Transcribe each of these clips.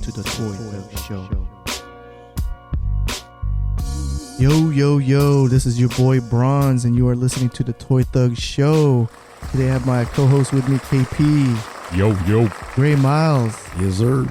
to the Toy Thug Show. Yo, this is your boy Bronze, and you are listening to the Toy Thug Show. Today I have my co-host with me, KP. Yo. Gray Miles. Yes, sir.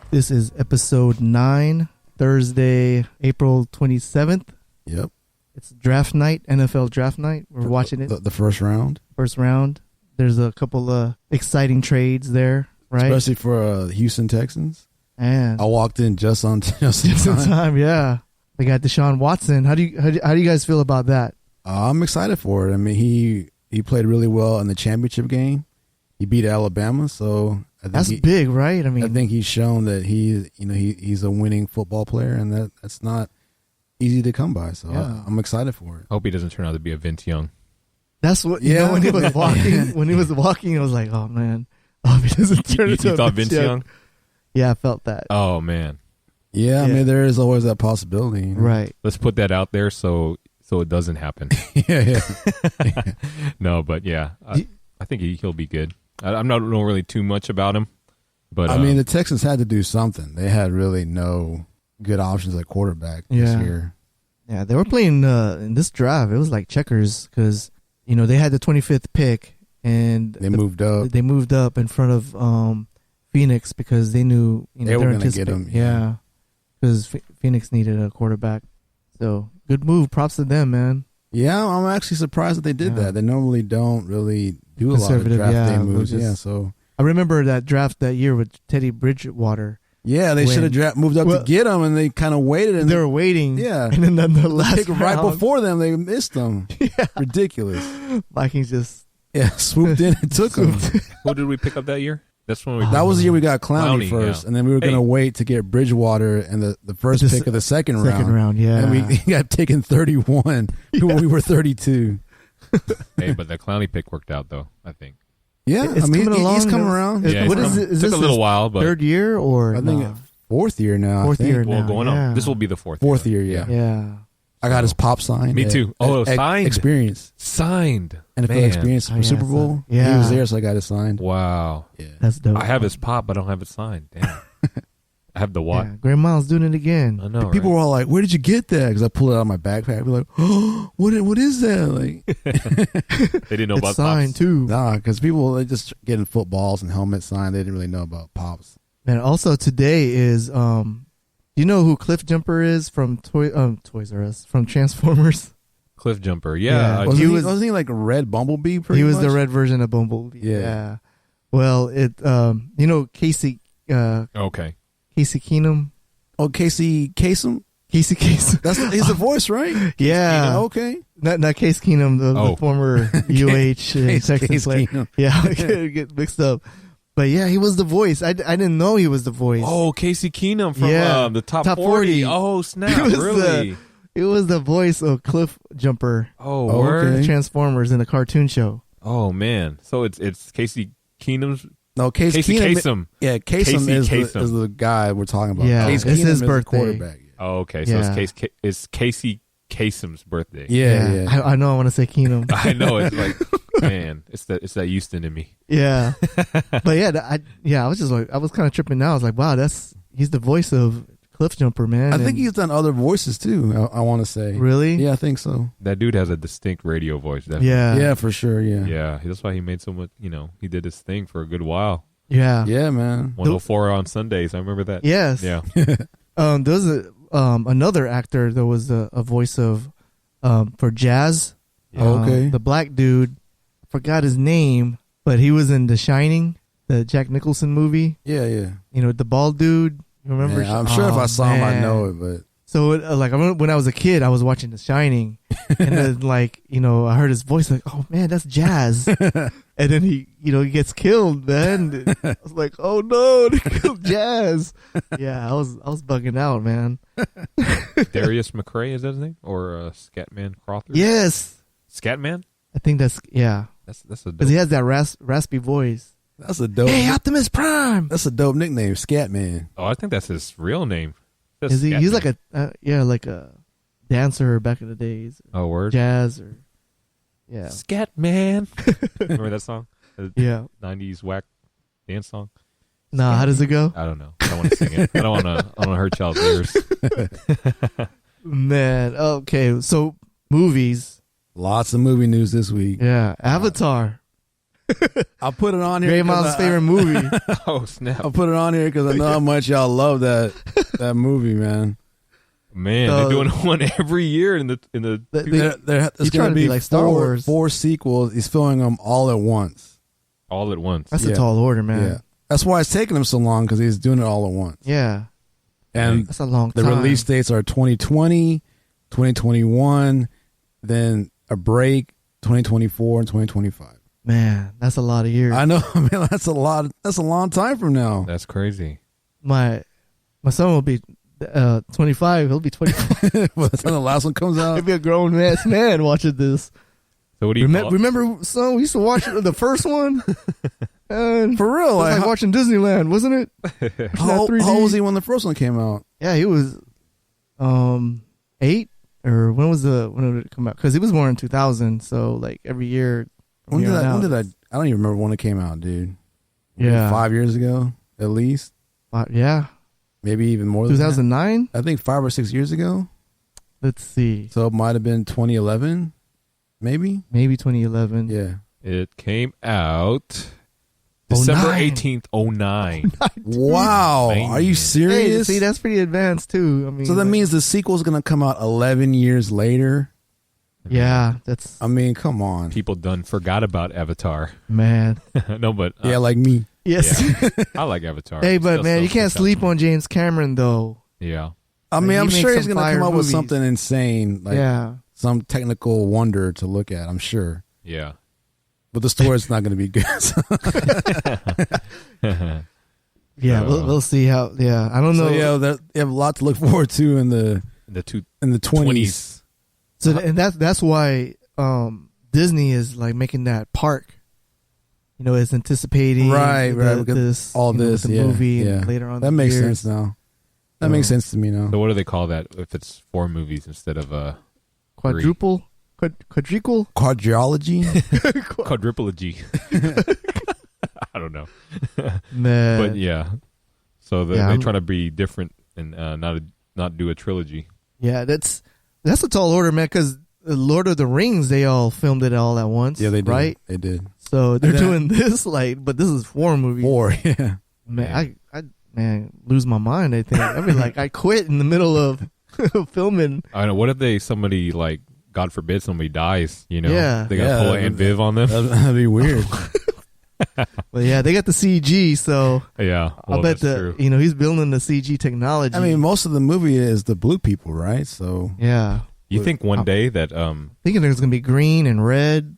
This is episode 9, Thursday, April 27th. Yep. It's draft night, NFL draft night. We're watching it. The first round. First round. There's a couple of exciting trades there, right? Especially for Houston Texans. And I walked in just in time. Yeah. They got Deshaun Watson. How do you guys feel about that? I'm excited for it. I mean, he played really well in the championship game. He beat Alabama, so I think that's big, right? I think he's shown that he's a winning football player, and that's not easy to come by. So yeah. I'm excited for it. I hope he doesn't turn out to be a Vince Young. That's what you know, when he was walking, I was like, oh man, I hope he doesn't turn into you thought Vince Young? Yeah, I felt that. Oh man. Yeah, I mean, there is always that possibility. Right. Let's put that out there so it doesn't happen. Yeah. No, but yeah, I think he'll be good. I'm not know really too much about him, but I mean, the Texans had to do something. They had really no good options at quarterback this year. Yeah, they were playing in this drive. It was like checkers because they had the 25th pick and they moved up. They moved up in front of Phoenix because they knew they were going to get him. Yeah. Because Phoenix needed a quarterback. So, good move. Props to them, man. Yeah, I'm actually surprised that they did that. They normally don't really do a lot of draft day moves. So I remember that draft that year with Teddy Bridgewater. Yeah, they should have moved up to get him, and they kind of waited. And they were waiting. Yeah. And then the last pick right before them, they missed them. Yeah. Ridiculous. Vikings just... Yeah, swooped in and took them. Who did we pick up that year? That's when that was the year we got Clowney first, and then we were going to wait to get Bridgewater and the first pick of the second round. Second round, yeah. And we got taken 31. We were 32. Hey, but the Clowney pick worked out, though, I think. Yeah, he's coming around. Yeah, what is it? Is took this a little while, but third year or I think fourth year now. Fourth year now. Well, going on. This will be the fourth year. Yeah. Yeah. I got his pop signed. Me too. Signed. Experience. Signed. NFL experience for Super Bowl. Yeah. He was there, so I got it signed. Wow. Yeah. That's dope. I have his pop, but I don't have it signed. Damn. I have the what? Yeah. Graham Miles doing it again. I know, people were all like, where did you get that? Because I pulled it out of my backpack. We're like, oh, what is that? Like, they didn't know about signed pops. too. Nah, because people, they just getting footballs and helmets signed. They didn't really know about pops. And also today is... you know who Cliff Jumper is from Toys R Us, from Transformers? Cliff Jumper, yeah. Wasn't he like a red Bumblebee? He was the red version of Bumblebee. Yeah. Well, Casey. Okay. Casey Keenum. Oh, Casey Kasem. Casey Kasem. He's the voice, right? Yeah. Okay. Not Case Keenum, the former UH Texas player. Yeah, I get mixed up. But yeah, he was the voice. I didn't know he was the voice. Oh, Casey Keenum from the top 40. Oh, snap. Really? It was the voice of Cliff Jumper. Oh, word? Okay. Transformers in the cartoon show. Oh, man. So it's Casey Keenum's... No, Casey Kasem. Yeah, Kasem is the guy we're talking about. Yeah, it's his birthday. Quarterback. Oh, okay. So it's Casey Kasem's birthday. Yeah. I know I want to say Keenum. I know. It's like, man, it's that Houston in me. Yeah. But I was just like, I was kind of tripping out. I was like, wow, he's the voice of Cliff Jumper, man. I think he's done other voices too, I want to say. Really? Yeah, I think so. That dude has a distinct radio voice. Definitely. Yeah. Yeah, for sure, yeah. Yeah, that's why he made so much, he did his thing for a good while. Yeah. Yeah, man. 104 on Sundays, I remember that. Yes. Yeah. There was another actor that was a voice of for Jazz. Yeah. Okay. The black dude, I forgot his name, but he was in The Shining, the Jack Nicholson movie. Yeah. The bald dude. You remember? Yeah, I'm sure if I saw him, I'd know it, but... So, I remember when I was a kid, I was watching The Shining, and then, I heard his voice, like, oh, man, that's Jazz. And then he gets killed, man. I was like, oh, no, they killed Jazz. Yeah, I was bugging out, man. Darius McRae, is that his name? Or Scatman Crawford? Yes. Scatman? I think that's a dope. Because he has that raspy voice. That's a dope... Hey, Optimus Prime! That's a dope nickname, Scatman. Oh, I think that's his real name. Is he? He's like a dancer back in the days. Oh, word? Jazz or... Yeah. Scatman. Remember that song? Yeah. 90s whack dance song? Nah, how does it go? I don't know. don't want to sing it. I don't want to hurt y'all's ears. Man, okay. So movies. Lots of movie news this week. Yeah, Avatar. I'll put it on here. Ray Miles' favorite movie. Oh snap! I'll put it on here because I know how much y'all love that movie, man. Man, they're doing one every year in the. There's going to be like Star Wars. 4 sequels. He's filming them all at once. All at once. That's a tall order, man. Yeah, that's why it's taking him so long because he's doing it all at once. Yeah, and that's a long time. The release dates are 2020, 2021, then a break 2024 and 2025. Man, that's a lot of years. I know, man. That's a lot. That's a long time from now. That's crazy. My son will be 25. He'll be 25. By the time the last one comes out, He'll be a grown ass man watching this. So what do you remember, son? We used to watch the first one. And for real, it was like watching Disneyland, wasn't it? How old was he when the first one came out? Yeah, he was 8, or when did it come out? Because he was born in 2000, so like every year. When did I don't even remember when it came out, dude. Yeah, 5 years ago, at least. Yeah, maybe even more than 2009. I think 5 or 6 years ago. Let's see. So it might have been 2011, maybe 2011. Yeah, it came out December 18th, 09. Wow, Man. are you serious? Hey, see, that's pretty advanced too. I mean, so that means the sequel is going to come out 11 years later. Yeah, that's. I mean, come on. People done forgot about Avatar. Man. No, but yeah, like me. Yes. Yeah. I like Avatar. Hey, but man, you can't sleep on James Cameron though. Yeah. I mean, I'm sure he's going to come up with movies. something insane, like some technical wonder to look at. I'm sure. Yeah. But the story's not going to be good. Yeah, we'll see how. Yeah, I don't know. So, yeah, they have a lot to look forward to in the 20s. So and that's why Disney is like making that park. You know, is anticipating right. This movie and later on. That makes sense now. That makes sense to me now. So what do they call that if it's 4 movies instead of quadruple? Quadricle? Quadrilogy? Quadriplegy. I don't know. Man. But yeah. So they try to be different and not do a trilogy. Yeah, that's a tall order, man, because Lord of the Rings, they all filmed it all at once. Yeah, they did. Right? They did. So they're doing this, but this is 4 movies. 4, yeah. Man, I lose my mind, I think. I mean, like, I quit in the middle of filming. I know. What if somebody, like, God forbid somebody dies, you know? Yeah. They got to pull an Aunt Viv on them? That'd be weird. But yeah, they got the CG, so yeah, I'll bet he's building the CG technology. I mean, most of the movie is the blue people, right? So yeah. You think one day that thinking there's gonna be green and red,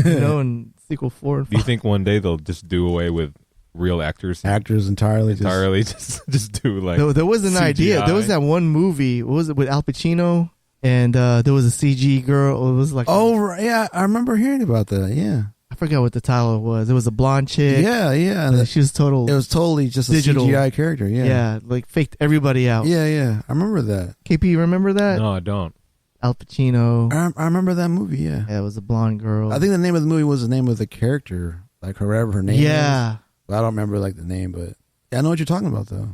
in sequel 4 and 5. Do you think one day they'll just do away with real actors entirely just do like there was an CGI. idea. There was that one movie, what was it, with Al Pacino, and there was a CG girl. It was like right, yeah, I remember hearing about that. Yeah, I forgot what the title was. It was a blonde chick. Yeah. She was total. It was totally just digital. a CGI character. Yeah, like faked everybody out. Yeah. I remember that. KP, you remember that? No, I don't. Al Pacino. I remember that movie. Yeah, it was a blonde girl. I think the name of the movie was the name of the character, like whoever her name. Yeah, is. But I don't remember like the name, but I know what you're talking about though.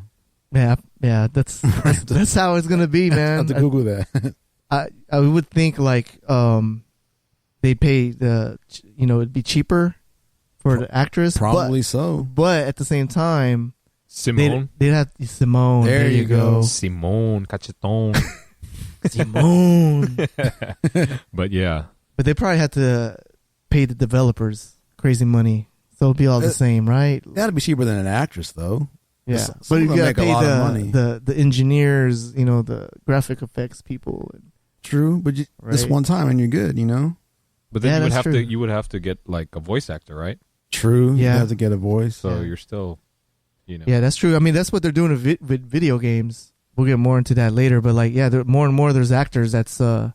Yeah. That's how it's gonna be, man. I have to Google that. I would think like they pay it'd be cheaper for the actress. Probably so. But at the same time, Simone. They'd have Simone. There you go. Simone Cacheton. Simone. But yeah. But they probably had to pay the developers crazy money. So it'd be all the same, right? That'd be cheaper than an actress though. Yeah. But you gotta pay the engineers, the graphic effects people. True, but this one time and you're good, But then you would have to get like a voice actor, right? True. Yeah. You have to get a voice. So you're still, Yeah, that's true. I mean, that's what they're doing with video games. We'll get more into that later, but like, yeah, more and more there's actors that's like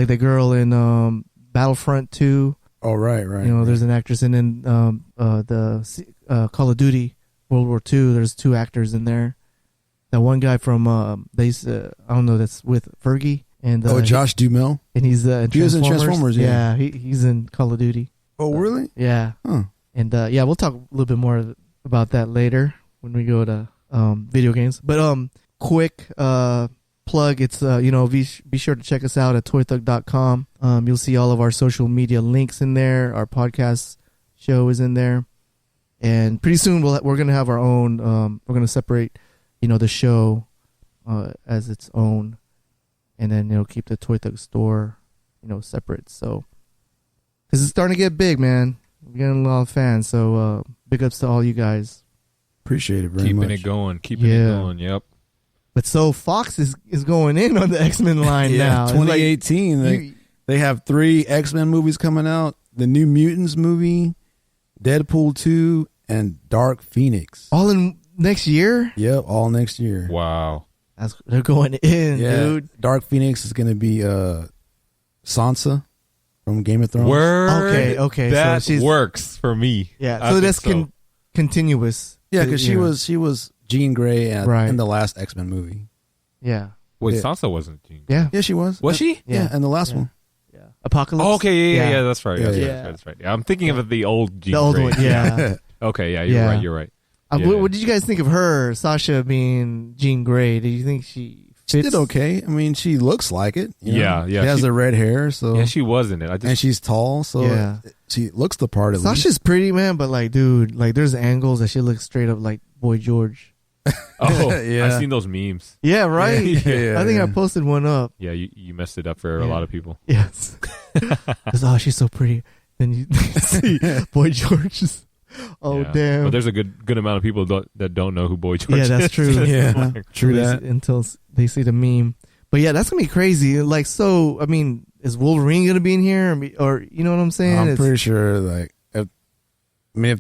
the girl in Battlefront 2. Oh, right. There's an actress, and then the Call of Duty World War II. There's 2 actors in there. That one guy from I don't know, that's with Fergie and Josh Duhamel, and he's in Transformers. He was in Transformers. Yeah, he's in Call of Duty. Oh, really? Yeah. Huh. And we'll talk a little bit more about that later when we go to video games. But quick plug, it's be sure to check us out at toythug.com. You'll see all of our social media links in there. Our podcast show is in there, and pretty soon we're gonna have our own. We're gonna separate, the show as its own, and then keep the Toy Thug store, separate. So, because it's starting to get big, man. We're getting a lot of fans. So big ups to all you guys. Appreciate it very much. Keeping it going. Yep. But so Fox is going in on the X-Men line now. 2018. They have 3 X-Men movies coming out. The New Mutants movie, Deadpool 2, and Dark Phoenix. All in next year? Yep, all next year. Wow. They're going in, dude. Dark Phoenix is going to be Sansa from Game of Thrones. Word. Okay. That so works for me. Yeah, so that's continuous. Yeah, because she was Jean Grey in the last X-Men movie. Yeah. Wait, Sansa wasn't Jean. Yeah. Yeah, she was. Was she? Yeah, in the last one. Yeah. Apocalypse. Oh, okay, yeah, that's right. Yeah. That's right. Yeah, I'm thinking of the old Jean The old Grey. one, yeah. Okay, yeah, you're right. What did you guys think of her, Sasha, being Jean Grey? Do you think she fits? She did okay. I mean, she looks like it. Yeah. She has the red hair, so yeah, she was in it. and she's tall, so she looks the part. At Sasha's least. pretty, man, but dude, there's angles that she looks straight up like Boy George. Oh, Yeah. I've seen those memes. Yeah, right. Yeah, I think I posted one up. Yeah, you messed it up for a lot of people. Yes. She's so pretty. Then you see Boy George. Damn. But there's a good amount of people that don't know who Boy George is. Yeah, that's true. Yeah, true that. Until they see the meme. But yeah, that's gonna be crazy. I mean, is Wolverine gonna be in here, or you know what I'm saying? I'm pretty sure. If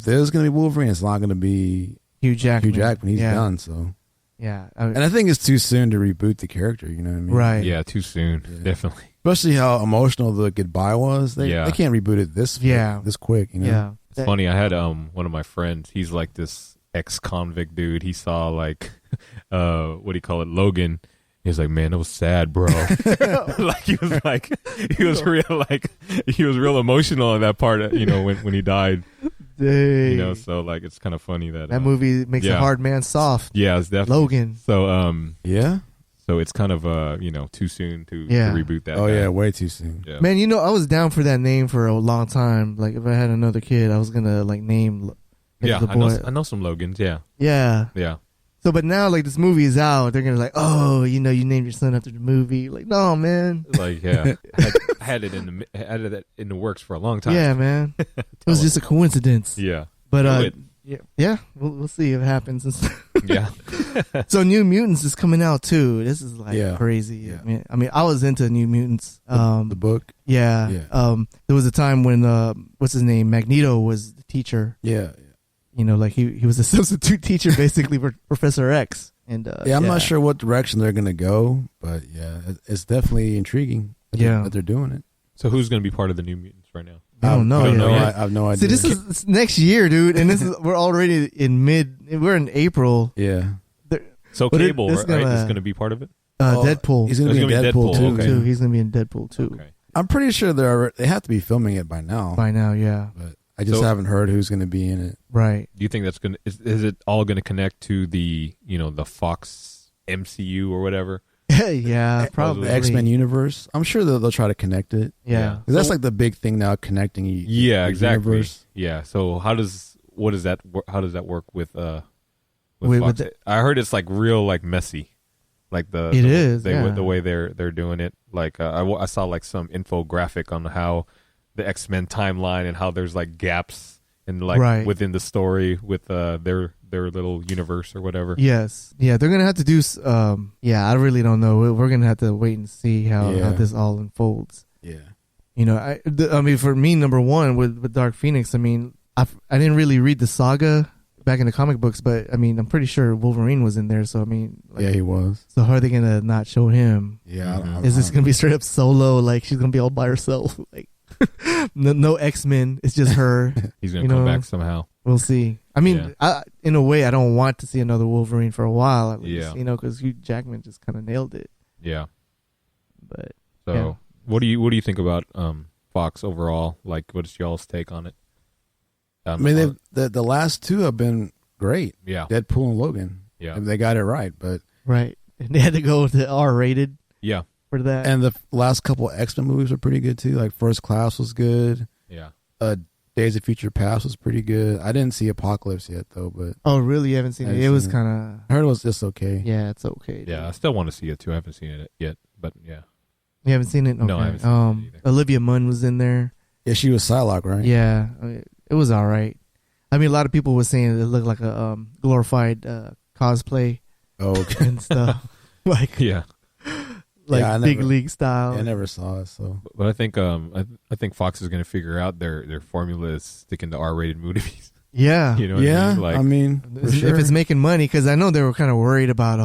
there's gonna be Wolverine, it's not gonna be Hugh Jackman. He's done. So yeah, and I think it's too soon to reboot the character. You know what I mean? Right. Yeah, too soon. Yeah. Definitely. Especially how emotional the goodbye was. They can't reboot it this quick. Yeah. It's funny. I had one of my friends. He's like this ex-convict dude. He saw what do you call it, Logan. He was like, man, it was sad, bro. he was real emotional in that part. When he died. Dang. So it's kind of funny that movie makes a hard man soft. Yeah, it's definitely Logan. So so it's kind of too soon to reboot that. Oh yeah, way too soon. Yeah. Man, I was down for that name for a long time. If I had another kid, I was gonna name. Yeah, the boy. I know some Logans. Yeah. Yeah. So, but now this movie is out, they're gonna oh, you named your son after the movie. No, man. I had it in the works for a long time. Yeah, man. It was just a coincidence. Yeah. But yeah, we'll see if it happens. Yeah. So New Mutants is coming out too. This is crazy. Yeah. I mean, I was into New Mutants. The book. Yeah. There was a time when what's his name, Magneto was the teacher. Yeah. He was a substitute teacher basically for Professor X. And I'm not sure what direction they're gonna go, but it's definitely intriguing. That they're doing it. So who's going to be part of the New Mutants right now? I don't know. I have no idea. See, this is next year, dude, and we're already we're in April. Yeah. So Cable, right, is going to be part of it? Deadpool. He's going to be in Deadpool too. Okay. He's going to be in Deadpool too. Okay. I'm pretty sure they have to be filming it by now. Yeah. But I just haven't heard who's going to be in it. Right. Do you think that's going to is it all going to connect to the the Fox MCU or whatever? Yeah, probably. The X-Men universe. I'm sure they'll try to connect it. Yeah. That's the big thing now, connecting exactly. universe. Yeah. So how does that work with Fox? I heard it's real messy. The way they're doing it. I saw some infographic on how the X-Men timeline and how there's gaps in within the story with their little universe or whatever. Yes. Yeah, they're gonna have to do. I really don't know. We're gonna have to wait and see how this all unfolds. Yeah. I mean, for me, number one with Dark Phoenix. I mean, I didn't really read the saga back in the comic books, but I mean, I'm pretty sure Wolverine was in there. So I mean, he was. So how are they gonna not show him? Yeah. Is this gonna be straight up solo? She's gonna be all by herself? No X-Men. It's just her. He's gonna come back somehow. We'll see. I mean, in a way, I don't want to see another Wolverine for a while. At least, because Hugh Jackman just kind of nailed it. Yeah. But what do you think about Fox overall? What's y'all's take on it? I mean, the last two have been great. Yeah. Deadpool and Logan. Yeah. They got it right, but right. And they had to go to R-rated. Yeah. For that. And the last couple of X-Men movies were pretty good too. Like First Class was good. Yeah. Days of Future Past was pretty good. I didn't see Apocalypse yet though, but oh really? You haven't seen it? It was kind of. I heard it was just okay. Yeah, it's okay. Dude. Yeah, I still want to see it too. I haven't seen it yet, but yeah. You haven't seen it? Okay. No, I haven't seen it either. Olivia Munn was in there. Yeah, she was Psylocke, right? Yeah, it was all right. I mean, a lot of people were saying it looked like a glorified cosplay. Oh, okay. And stuff like yeah. Like big league style. Yeah, I never saw it, so. But I think I think Fox is going to figure out their formula is sticking to R-rated movies. Yeah, you know. What I mean? Like, I mean, if it's making money, because I know they were kind of worried about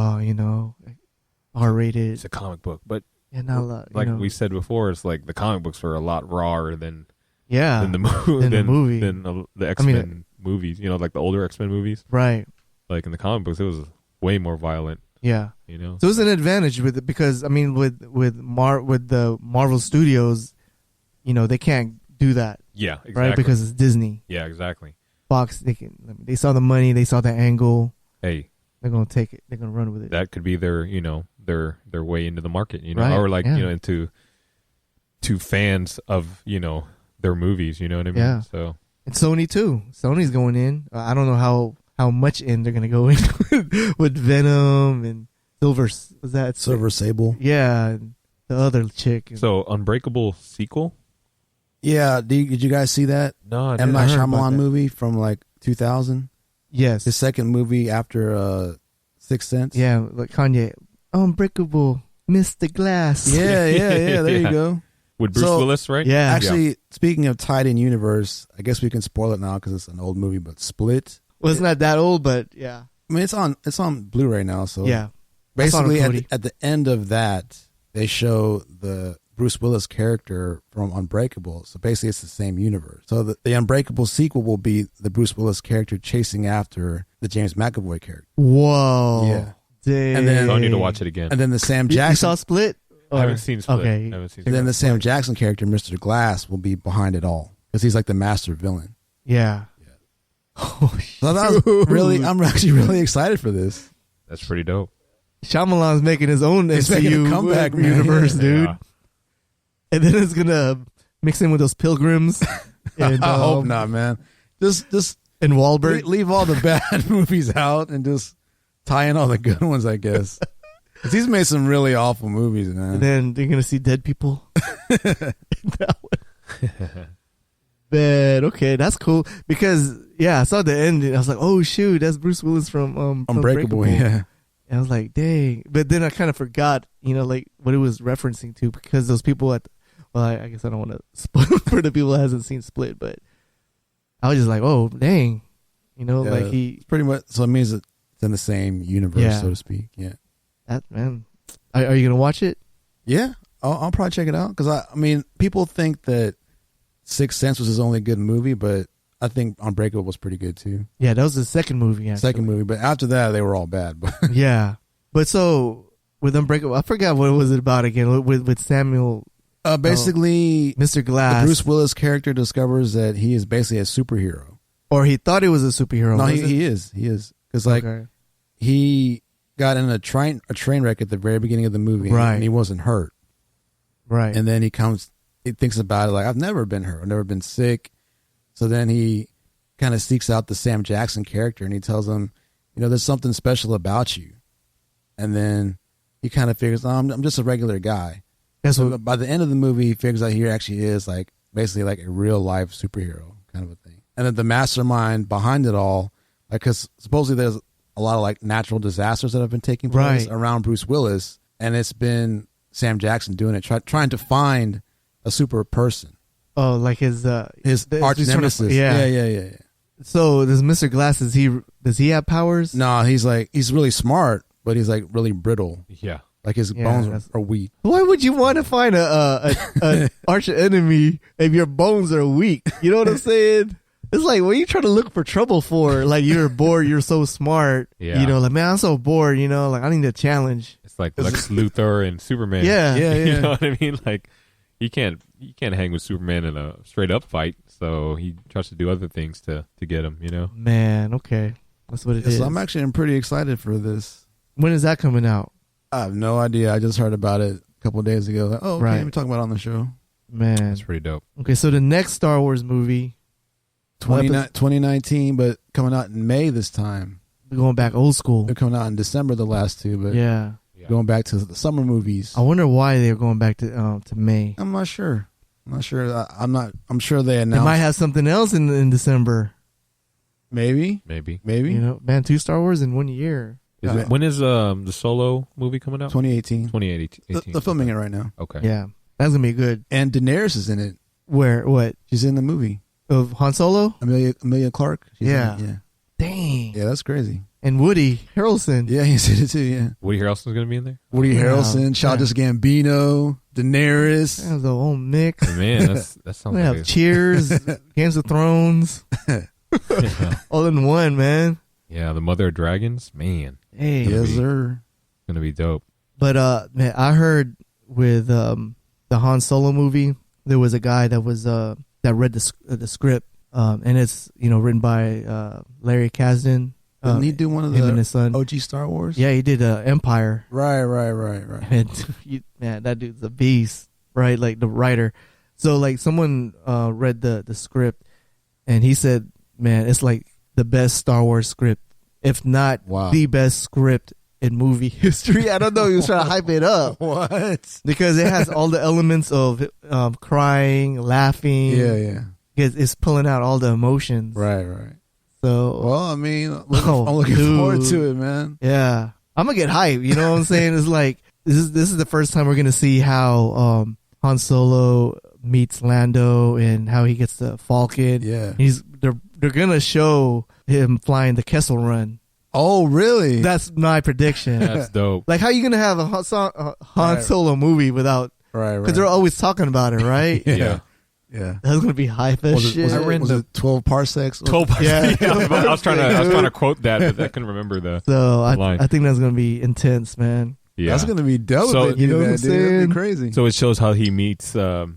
R-rated. It's a comic book, but not a lot. Like we said before, it's like the comic books were a lot rawer than the movie than the X-Men movies. You know, like the older X-Men movies, right? Like in the comic books, it was way more violent. Yeah, you know. So it was an advantage with it because I mean, with the Marvel Studios, they can't do that. Yeah, exactly. Right, because it's Disney. Yeah, exactly. Fox, they saw the money, they saw the angle. Hey, they're gonna take it. They're gonna run with it. That could be their their way into the market, right. or like into to fans of their movies. You know what I mean? Yeah. So and Sony too. Sony's going in. I don't know how much in they're gonna go in with Venom and Silver Sable. Yeah, and the other chick. So Unbreakable sequel. Yeah, did you guys see that? No, I M. Night Shyamalan movie from like 2000. Yes, his second movie after Sixth Sense. Yeah, like Kanye, Unbreakable, Mr. Glass. Yeah. There you go. With Bruce Willis, right? Yeah. Actually, speaking of tied in universe, I guess we can spoil it now because it's an old movie. But Split. Well, it's not that old, but yeah. I mean, it's on Blu-ray now. So yeah, basically, at the end of that, they show the Bruce Willis character from Unbreakable. So basically, it's the same universe. So the Unbreakable sequel will be the Bruce Willis character chasing after the James McAvoy character. Whoa. Yeah. Dang. And then I need to watch it again. And then the Sam Jackson. You saw Split? I haven't seen Split. Okay. I haven't seen and then the Sam Jackson character, Mr. Glass, will be behind it all because he's like the master villain. Yeah. Oh, so that was I'm actually really excited for this. That's pretty dope. Shyamalan's making his own MCU comeback universe, dude. Yeah. And then it's gonna mix in with those pilgrims. And, I hope not, man. Just and Wahlberg. Leave all the bad movies out and just tie in all the good ones, I guess. 'Cause he's made some really awful movies, man. And then they're gonna see dead people. That one. But okay, that's cool because I saw the ending. I was like, oh shoot, that's Bruce Willis from Unbreakable. Yeah. And I was like, dang. But then I kind of forgot, like what it was referencing to because those people I guess I don't want to spoil for the people that hasn't seen Split, but I was just like, oh dang, like he pretty much. So it means it's in the same universe, so to speak. Yeah. That man, are you gonna watch it? Yeah, I'll probably check it out because I mean, people think that Sixth Sense was his only good movie, but I think Unbreakable was pretty good too. Yeah, that was the second movie. Actually. Second movie, but after that, they were all bad. But yeah, but so with Unbreakable, I forgot what was it about again with Samuel. Basically, Mr. Glass. The Bruce Willis character discovers that he is basically a superhero, or he thought he was a superhero. No, he is. He is because he got in a train wreck at the very beginning of the movie, right? And he wasn't hurt, right? And then he thinks about it like, I've never been hurt, I've never been sick. So then he kind of seeks out the Sam Jackson character and he tells him, there's something special about you. And then he kind of figures, I'm just a regular guy. So by the end of the movie, he figures out he actually is like basically like a real life superhero kind of a thing. And then the mastermind behind it all, like, because supposedly there's a lot of like natural disasters that have been taking place around Bruce Willis. And it's been Sam Jackson doing it, trying to find a super person. Oh, like his arch nemesis. Yeah. So does Mr. Glass, does he have powers? No, he's really smart, but he's like really brittle. Yeah. Like his bones are weak. Why would you want to find a arch enemy if your bones are weak? You know what I'm saying? It's like, what are you trying to look for trouble for? Like, you're bored, you're so smart. Yeah. Like, man, I'm so bored, like, I need a challenge. It's like Lex Luthor and Superman. Yeah. You know what I mean? Like, he can't hang with Superman in a straight up fight, so he tries to do other things to get him, Man, okay. That's what it is. So I'm pretty excited for this. When is that coming out? I have no idea. I just heard about it a couple of days ago. Like, oh, okay, right. we're talking about it on the show. Man, That's pretty dope. Okay, so the next Star Wars movie, 2019, but coming out in May this time. We're going back old school. They're coming out in December, the last two, but yeah, going back to the summer movies. I wonder why they're going back to May. I'm not sure. I'm sure they announced. They might have something else in December. Maybe. You know, man, 2 Star Wars in 1 year. When is the Solo movie coming out? 2018. 2018. They're filming it right now. Okay. Yeah, that's gonna be good. And Daenerys is in it. Where? What? She's in the movie. Of Han Solo? Amelia Clark. Yeah. Yeah. Dang. Yeah, that's crazy. And Woody Harrelson. Yeah, he's in it too. Yeah. Woody Harrelson's gonna be in there. Woody Harrelson, Childish Gambino, Daenerys. That was a whole mix. Man, that sounds We like have Cheers, Games of Thrones, all in one, man. Yeah, the Mother of Dragons. Man, Hey, Yes, sir. gonna be dope. but man, I heard with the Han Solo movie, there was a guy that was that read the script, and it's written by Larry Kasdan. Didn't he do one of him and the his son. OG Star Wars? Yeah, he did Empire. Right. And man, that dude's a beast, right? Like the writer. So like someone read the script, and he said, man, it's like the best Star Wars script, if not the best script in movie history. I don't know. He was trying to hype it up. What? Because it has all the elements of crying, laughing. Yeah. It's pulling out all the emotions. Right. So, Well, I mean, I'm looking forward to it, man. yeah, I'm gonna get hyped. You know what I'm saying? It's like this is the first time we're gonna see how Han Solo meets Lando and how he gets the Falcon. Yeah. They're gonna show him flying the Kessel Run. Oh, really? That's my prediction. That's dope. Like, how you gonna have a Han Solo movie without? Right. Because they're always talking about it, right? Yeah. That's gonna be hype as shit. Was it 12 parsecs? 12 parsecs. Yeah. I was trying to quote that, but I couldn't remember the. So line. I think that's gonna be intense, man. Yeah, That's gonna be dope. So- you know what I'm saying? That'd be saying? crazy. So it shows how he meets Chewie.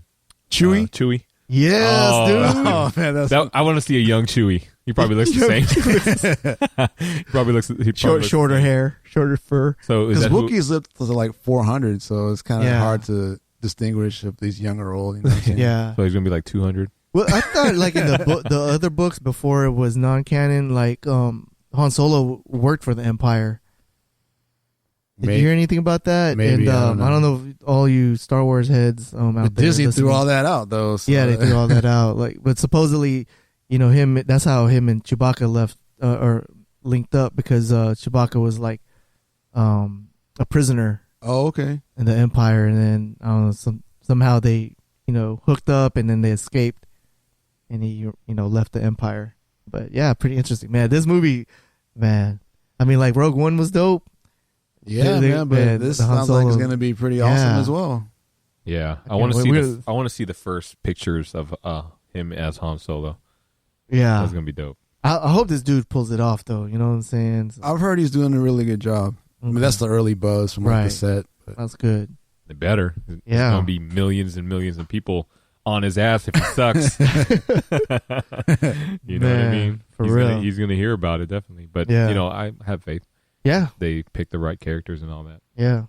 Chewie. Yes, dude. Oh man, that's I want to see a young Chewie. He probably looks the same. he probably looks Shorter hair, shorter fur. So is because that Wookiees live to like 400, so it's kind of Yeah. hard to distinguish if these young or old. You know what I'm saying? Yeah. So he's gonna be like 200. Well, I thought like in the other books before it was non-canon, like Han Solo worked for the Empire. Did you hear anything about that? Maybe, And I don't know if all you Star Wars heads out there Disney threw listening. all that out though. So. Yeah, they threw all that out. Like, but supposedly, him. That's how him and Chewbacca left or linked up, because Chewbacca was like a prisoner Oh, okay. in the Empire, and then I don't know, somehow they hooked up, and then they escaped, and he left the Empire. But yeah, pretty interesting, man. This movie, man. I mean, like Rogue One was dope. Yeah, man. But this sounds like it's going to be pretty awesome as well. Yeah, I want to see the first pictures of him as Han Solo. Yeah, that's gonna be dope. I hope this dude pulls it off, though. You know what I'm saying? So, I've heard he's doing a really good job. I mean, that's the early buzz from like the set. But. That's good. They better. Yeah, there's gonna be millions and millions of people on his ass if he sucks. You know what I mean? For real, he's gonna hear about it definitely. But I have faith. Yeah, they pick the right characters and all that. Yeah.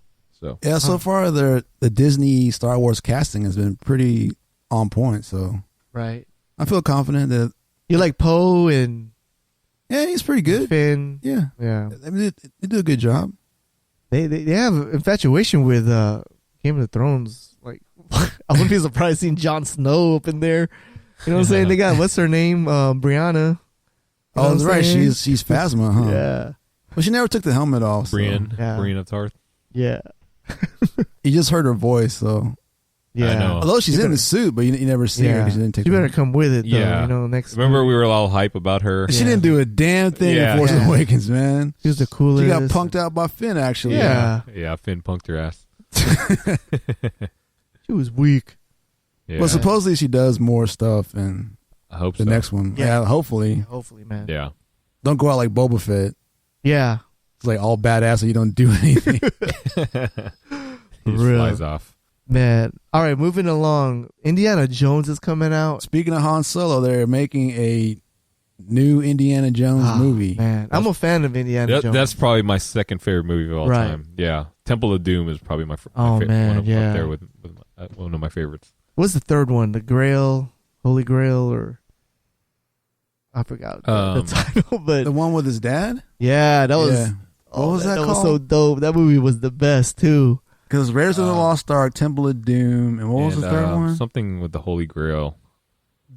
So far the Disney Star Wars casting has been pretty on point. So right, I feel confident that you like Poe and he's pretty good. Finn, yeah. I mean, they do a good job. They have infatuation with Game of Thrones. Like, I wouldn't be surprised seeing Jon Snow up in there. You know what I'm saying? They got what's her name, Brianna. Oh, that's right. She's Phasma, huh? Yeah. Well, she never took the helmet off. Brienne of Tarth. Yeah. You just heard her voice, so. Yeah. I know. Although she's in the suit, but you never see her because she didn't take. You better come with it, though. Yeah. Next. Remember, we were all hype about her. She didn't do a damn thing in Force Awakens, man. She was the coolest. She got punked out by Finn, actually. Yeah. Yeah, Finn punked her ass. She was weak. Yeah. Well, supposedly she does more stuff, and I hope the next one. Yeah, hopefully. Hopefully, man. Yeah. Don't go out like Boba Fett. Yeah. It's like all badass, so you don't do anything. He just flies off. Man. All right, moving along. Indiana Jones is coming out. Speaking of Han Solo, they're making a new Indiana Jones movie. Man, I'm a fan of Indiana Jones. That's probably my second favorite movie of all time. Yeah, Temple of Doom is probably my favorite. Man, up there with one of my favorites. What's the third one? The Grail, Holy Grail, or I forgot the title, but the one with his dad. Yeah, that was. What was that called? Was so dope. That movie was the best too. Because Raiders of the Lost Ark, Temple of Doom, and what was the third one? Something with the Holy Grail.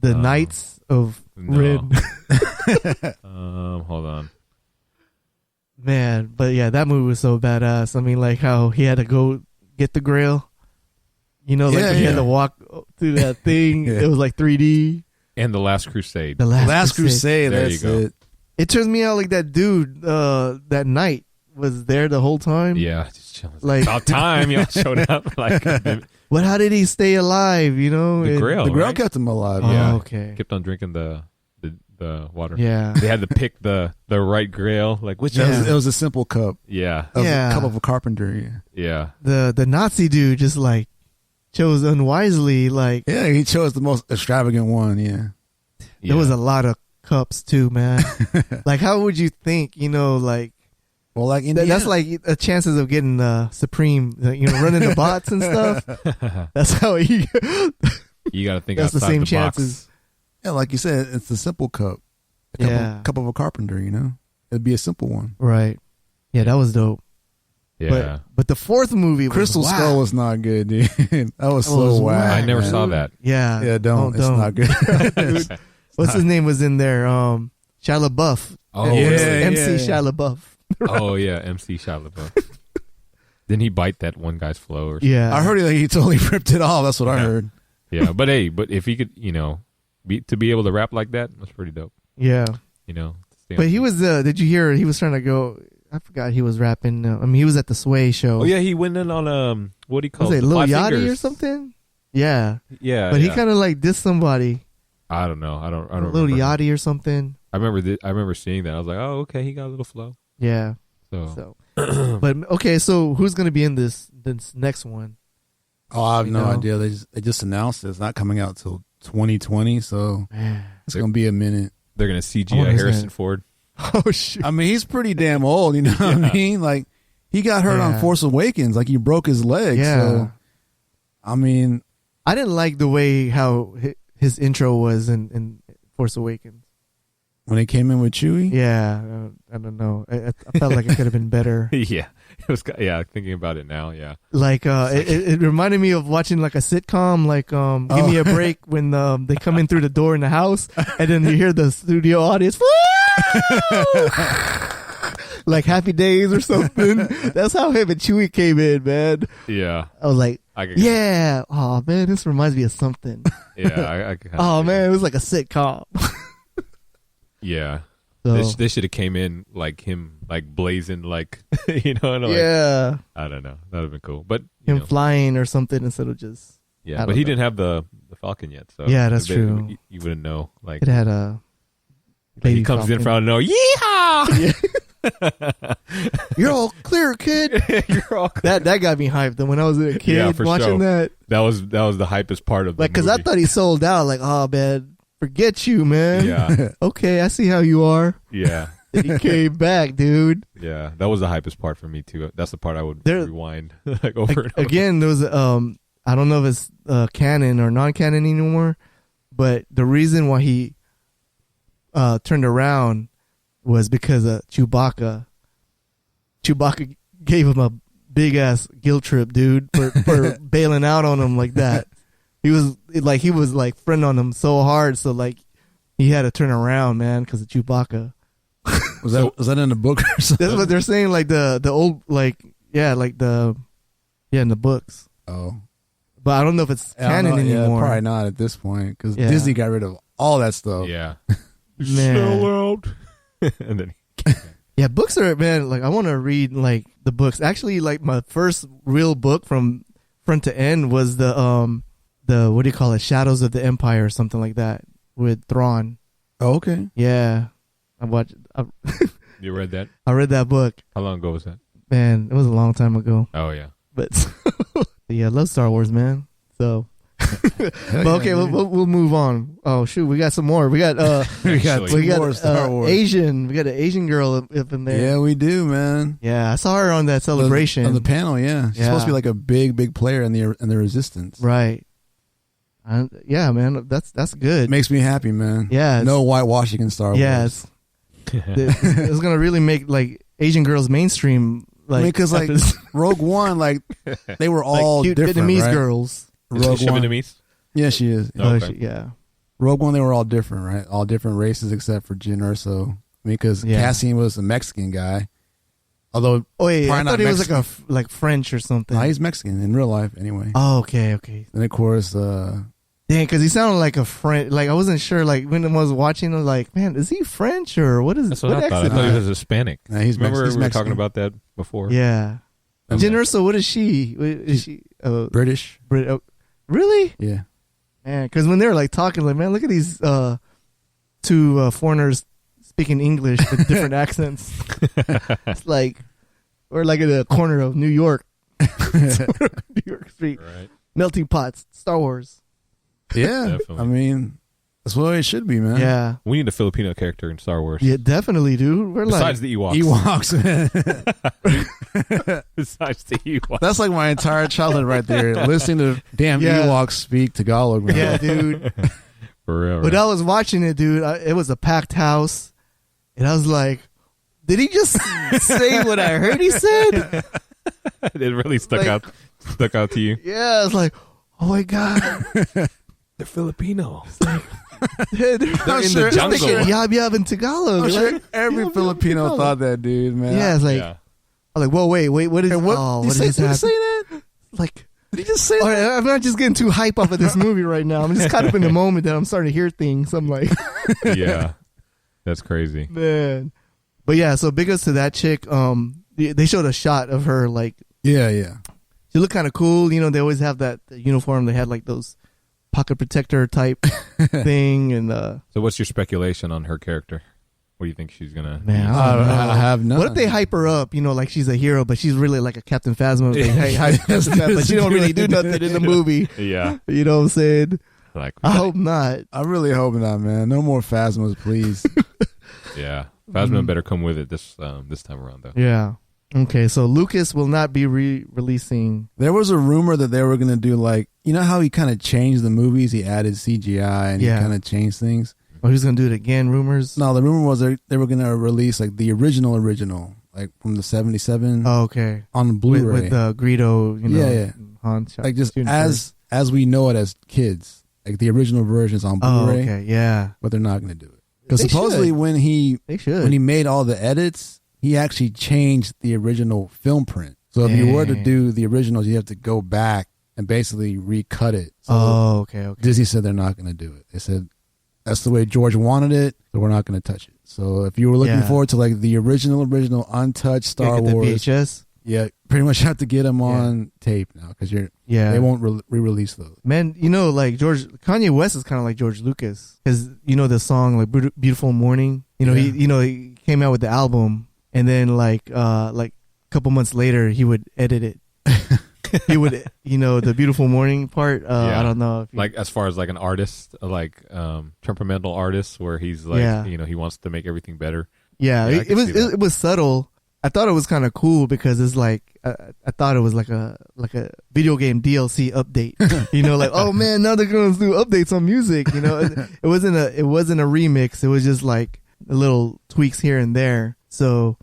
The Knights of Ren. Hold on. Man, but yeah, that movie was so badass. I mean, like how he had to go get the Grail. You know, like he had to walk through that thing. It was like 3D. And The Last Crusade. The Last Crusade. There that's you go. it. It turns me out like that dude, that knight was there the whole time. Yeah, just chilling. Like about time y'all showed up. Like, but how did he stay alive? You know, the Grail. The Grail right? kept him alive. Oh, yeah. Okay. Kept on drinking the water. Yeah. They had to pick the right Grail. Like which? It was a simple cup. Yeah. It was a cup of a carpenter. Yeah. The Nazi dude just like chose unwisely. Like he chose the most extravagant one. Yeah. There was a lot of cups too, man. Like how would you think? You know, like. Well, like that's like chances of getting Supreme, running the bots and stuff. That's how you got to think that's outside the same the chances. box. Yeah, like you said, it's a simple cup. Cup of a carpenter. It'd be a simple one. Right. Yeah, that was dope. Yeah. But the fourth movie, Crystal Skull was not good, dude. That was so whack. I never saw that. Yeah. Yeah, don't. It's not good. What's his name was in there? Shia LaBeouf. Oh, MC Shia LaBeouf. Oh yeah, MC Shia LaBeouf. Didn't he bite that one guy's flow? Or something? Yeah, I heard he totally ripped it off. That's what I heard. Yeah, but if he could, to be able to rap like that, that's pretty dope. Yeah, But he was. Did you hear? He was trying to go. I forgot he was rapping. I mean, he was at the Sway show. Oh yeah, he went in on what do you call it? Lil Yachty or something? Yeah, yeah. But he kind of like dissed somebody. I don't know. I don't Lil remember. Yachty or something. I remember seeing that. I was like, oh okay, he got a little flow. Yeah. So. But okay, so who's gonna be in this next one? Oh, I have no idea. They just announced it. It's not coming out till 2020, so it's gonna be a minute. They're gonna CGI Harrison Ford. Oh shit! I mean, he's pretty damn old. You know what I mean? Like he got hurt on Force Awakens. Like he broke his leg. Yeah. So, I mean, I didn't like the way how his intro was in Force Awakens. When he came in with Chewie? Yeah, I don't know. I felt like it could have been better. Yeah, it was. Yeah, thinking about it now. Yeah, like it reminded me of watching like a sitcom. Like Give Me a Break when they come in through the door in the house, and then you hear the studio audience, like Happy Days or something. That's how him and Chewie came in, man. Yeah, I was like, yeah. Oh man, this reminds me of something. Yeah, oh man, it was like a sitcom. Yeah, so, they should have came in like him, like blazing, like yeah. I don't know, that'd have been cool. But him flying or something instead of just but he didn't have the Falcon yet, so yeah, that's true. You wouldn't know. Like it had a baby he comes Falcon. In front of no, yeehaw! You're all clear, kid. You're all clear. That got me hyped. And when I was a kid watching that was the hypest part of like because I thought he sold out. Like, oh man. Forget you, man. Yeah. Okay, I see how you are. Yeah. He came back, dude. Yeah, that was the hypest part for me too. That's the part I would rewind like over and over. Again, there was I don't know if it's canon or non-canon anymore, but the reason why he turned around was because of Chewbacca. Chewbacca gave him a big ass guilt trip, dude, for bailing out on him like that. He was like friend on him so hard, so like he had to turn around, man, because of Chewbacca. Was that in the book or something? That's what they're saying, like the old in the books. Oh, but I don't know if it's canon anymore. Probably not at this point because Disney got rid of all that stuff. Yeah, man. Out. And then yeah, books are like I want to read like the books. Actually, like my first real book from front to end was the what do you call it? Shadows of the Empire or something like that with Thrawn. Oh, okay. Yeah. You read that? I read that book. How long ago was that? Man, it was a long time ago. Oh, yeah. But yeah, I love Star Wars, man. So But okay, we'll move on. Oh shoot, we got some more. We got more Star Wars. Asian. We got an Asian girl up in there. Yeah, we do, man. Yeah, I saw her on that celebration on the panel. Yeah, she's supposed to be like a big player in the Resistance. Right. Yeah, man, that's good. Makes me happy, man. Yeah, no whitewashing in Star Wars. Yes, it's gonna really make like Asian girls mainstream. Like, because like Rogue One, like they were all like cute different, Vietnamese right? girls. Rogue One, Vietnamese. Yeah, she is. Oh, okay. Yeah. Rogue One, they were all different, right? All different races except for Jyn Erso. I mean, because Cassian was a Mexican guy. Although, I thought he was like French or something. No, he's Mexican in real life, anyway. Oh, okay. And of course, dang, because he sounded like a French. Like I wasn't sure. Like when I was watching, I was like, man, is he French or what is? That's what I thought. I thought he was Hispanic. Nah, he's Remember he's we were Mexican. talking about that before. Yeah. Jyn Erso, what is she? Is she British? Really? Yeah. Man, because when they were like talking, like, man, look at these two foreigners speaking English with different accents. It's like we're like in a corner of New York, New York Street, Right. Melting pots, Star Wars. Yeah, Definitely. I mean, that's what it should be, man. Yeah, We need a Filipino character in Star Wars. yeah, definitely, dude. We're Besides like the Ewoks, man. Besides the Ewoks. That's like my entire childhood right there. Listening to damn Yeah. Ewoks speak Tagalog, man. yeah, dude. For real. When I was watching it, dude, it was a packed house, and I was like, did he just say what I heard he said? It really stuck out to you. Yeah, I was like, oh my god. They're Filipino. They're in the jungle. Yab yab in Tagalog. I'm sure Like, every yab, yab Filipino in Tagalog. thought that, dude, man. Yeah, it's like, Yeah. I was like, whoa, wait, what is? Hey, what, oh, did what he is say, did he happening? say that? Like, Did he just say all that? right, I'm not just getting too hype off of this movie right now. I'm just caught up in the moment that I'm starting to hear things. I'm like, Yeah. That's crazy. man. But yeah, so big ups to that chick. They showed a shot of her, like, Yeah. she looked kind of cool. You know, they always have that uniform. They had like those pocket protector type thing, and So what's your speculation on her character? What do you think she's gonna? man, I don't know. I have none. What if they hype her up? You know, like she's a hero, but she's really like a Captain Phasma. They hype Captain Phasma, but she don't really do nothing in the movie. Yeah. You know what I'm saying? Like I hope not. I really hope not, man. No more Phasmas, please. Yeah. Phasma better come with it this time around though. Yeah. Okay, so Lucas will not be releasing. There was a rumor that they were going to do, like, you know how he kind of changed the movies? He added CGI and he kind of changed things. Oh, he's going to do it again, rumors? No, the rumor was they were going to release like the original, like from the 77 Oh, okay. on Blu-ray. With Greedo, you know. Yeah. Han, Like just as we know it as kids. Like the original versions on Oh, Blu-ray. okay, yeah. But they're not going to do it. Because They supposedly should. when he They made all the edits, he actually changed the original film print. So if you were to Dang. do the originals, you have to go back and basically recut it. So okay. Disney said they're not going to do it. They said that's the way George wanted it, so we're not going to touch it. So if you were looking forward to like the original untouched Star Get the Wars, VHS? yeah, pretty much have to get them on tape now because they won't re-release those. Man, you know, like Kanye West is kind of like George Lucas, because you know the song like "Beautiful Morning." You know, he came out with the album, and then like a couple months later, he would edit it. He would, the "Beautiful Morning" part. I don't know, if like as far as like an artist, like temperamental artist, where he's like, he wants to make everything better. Yeah, I can see that. it was subtle. I thought it was kind of cool because it's like I thought it was like a video game DLC update. Like, oh man, now they're gonna do updates on music. It wasn't a remix. It was just like little tweaks here and there. So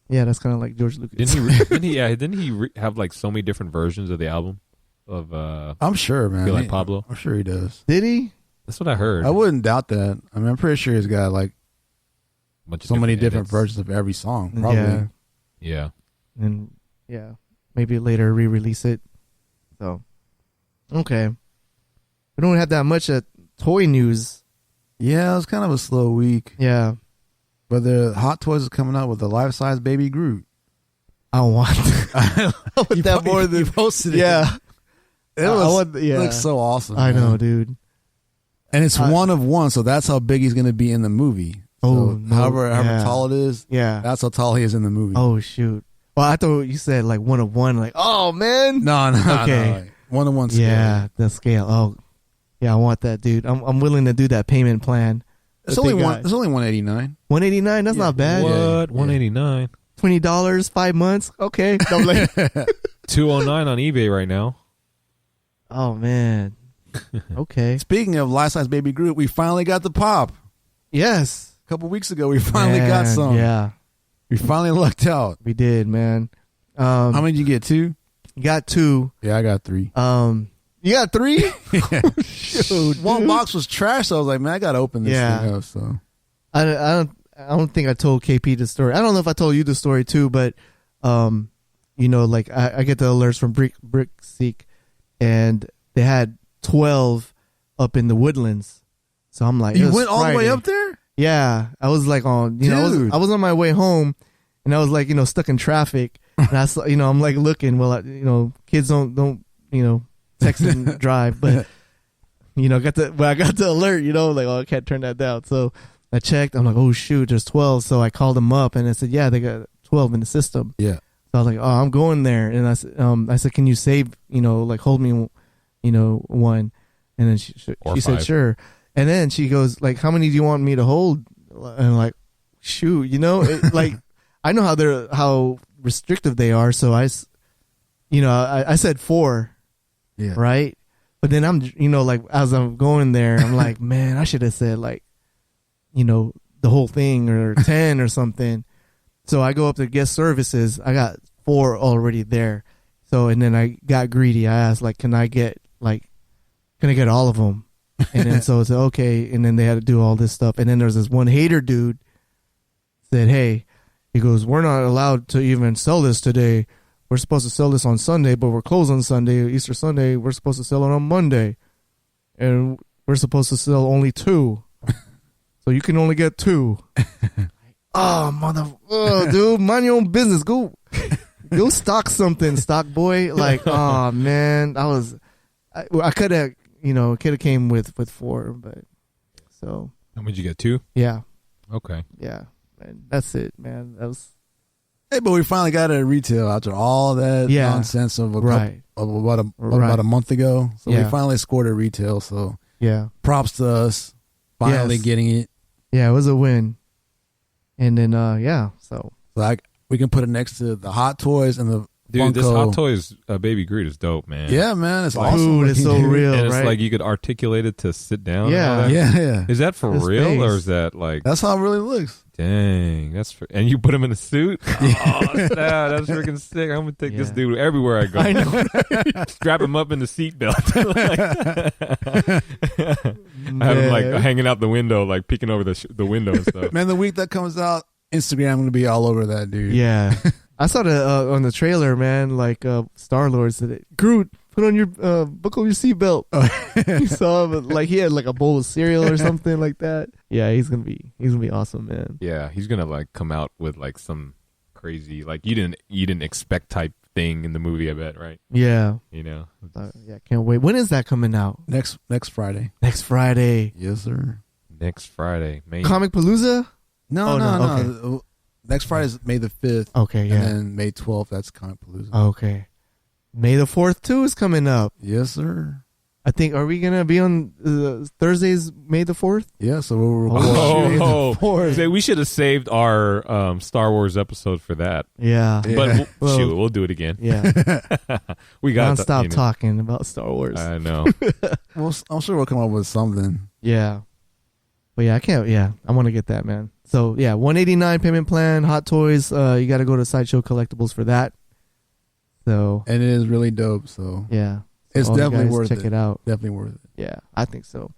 yeah, that's kind of like George Lucas. Didn't he have like so many different versions of the album? Of I'm sure, man. Feel Like Pablo. I'm sure he does. Did he? That's what I heard. I wouldn't doubt that. I mean, I'm pretty sure he's got like Bunch of so many different edits. versions of every song. Probably. Yeah. And maybe later re-release it. So okay, we don't have that much toy news. Yeah, it was kind of a slow week. Yeah, but the Hot Toys is coming out with the life-size baby Groot. I want that more than you posted it. Yeah, it looks so awesome. I know, dude. And it's one of one, so that's how big he's going to be in the movie. So however tall it is, that's how tall he is in the movie. Oh shoot! Well, I thought you said like one of one. Like, oh man, no. Okay, no. 1-to-1 scale. Yeah, the scale. Oh, Yeah, I want that, dude. I'm willing to do that payment plan. It's only $189. $189. That's not bad. What? $189. $20, 5 months. Okay. $209 on eBay right now. Oh man. Okay. Speaking of Life Size Baby Groot, we finally got the pop. Yes. A couple weeks ago, we finally got some. Yeah. We finally lucked out. We did, man. How many did you get? 2? Got 2. Yeah, I got 3. You got 3? Yeah. Shoot, one box was trash, so I was like, man, I gotta open this thing up. So I don't think I told KP the story. I don't know if I told you the story too, but you know, like I get the alerts from Brickseek, and they had 12 up in the Woodlands. So I'm like, you went all the way up there? Yeah, I was like on, you know, I was on my way home, and I was like, you know, stuck in traffic, and I saw, you know, I'm like looking. Well, you know, kids don't you know, text and drive, but you know, I got the alert, you know, like, oh, I can't turn that down. So I checked. I'm like, oh shoot, there's 12. So I called them up and I said, yeah, they got 12 in the system. Yeah. So I was like, oh, I'm going there. And I said, can you save, you know, like hold me, you know, one. And then she said, sure. And then she goes, like, how many do you want me to hold? And I'm like, shoot, you know, like, I know how restrictive they are. So I said 4. Yeah. Right. But then I'm, you know, like as I'm going there, I'm like, man, I should have said like, you know, the whole thing or 10 or something. So I go up to guest services. I got 4 already there. So, and then I got greedy. I asked like, can I get all of them? And then so it's okay. And then they had to do all this stuff. And then there's this one hater dude said, hey, he goes, we're not allowed to even sell this today. We're supposed to sell this on Sunday, but we're closed on Sunday, Easter Sunday. We're supposed to sell it on Monday. And we're supposed to sell only 2. So you can only get 2. Dude, mind your own business. Go stock something, stock boy. Like, oh man, I could have, you know, could have came with 4, but so. How many did you get? 2? Yeah. Okay. Yeah. And that's it, man. That was. Hey, but we finally got it at retail after all that nonsense of about a month ago. So we finally scored at retail. So props to us finally getting it. Yeah, it was a win. And then so we can put it next to the Hot Toys and the Dude, Funko. This Hot Toys Baby Groot is dope, man. Yeah, man, it's awesome. Dude, it's so real, and it's right? like you could articulate it to sit down. Yeah, yeah. Is that for real or is that like? That's how it really looks. Dang, and you put him in a suit? Oh, that's freaking sick. I'm gonna take this dude everywhere I go. I know. Strap him up in the seatbelt. I have him like hanging out the window, like peeking over the window and stuff. Man, the week that comes out, Instagram gonna be all over that dude. Yeah, I saw the on the trailer, man. Like Star-Lord said, "Groot, put on your buckle your seatbelt." You saw him, like he had like a bowl of cereal or something like that. Yeah, he's gonna be awesome, man. Yeah, he's gonna like come out with like some crazy, like you didn't expect type thing in the movie. I bet, right? Yeah, you know. Yeah, can't wait. When is that coming out? Next Friday. Next Friday. Yes, sir. Next Friday, May. Comic Palooza. No. Okay. Next Friday is May the 5th. Okay, yeah. And then May 12th, that's Comic Palooza. Okay. May the 4th too is coming up. Yes, sir. I think, are we going to be on Thursdays, May the 4th? Yeah, so we're recording. So we should have saved our Star Wars episode for that. Yeah. But we'll do it again. Yeah. We got to stop talking about Star Wars. I know. Well, I'm sure we'll come up with something. Yeah. But yeah, I want to get that, man. So yeah, $189 payment plan, Hot Toys. You got to go to Sideshow Collectibles for that. So. And it is really dope, so. Yeah. It's definitely worth it. Check it out. Definitely worth it. Yeah, I think so.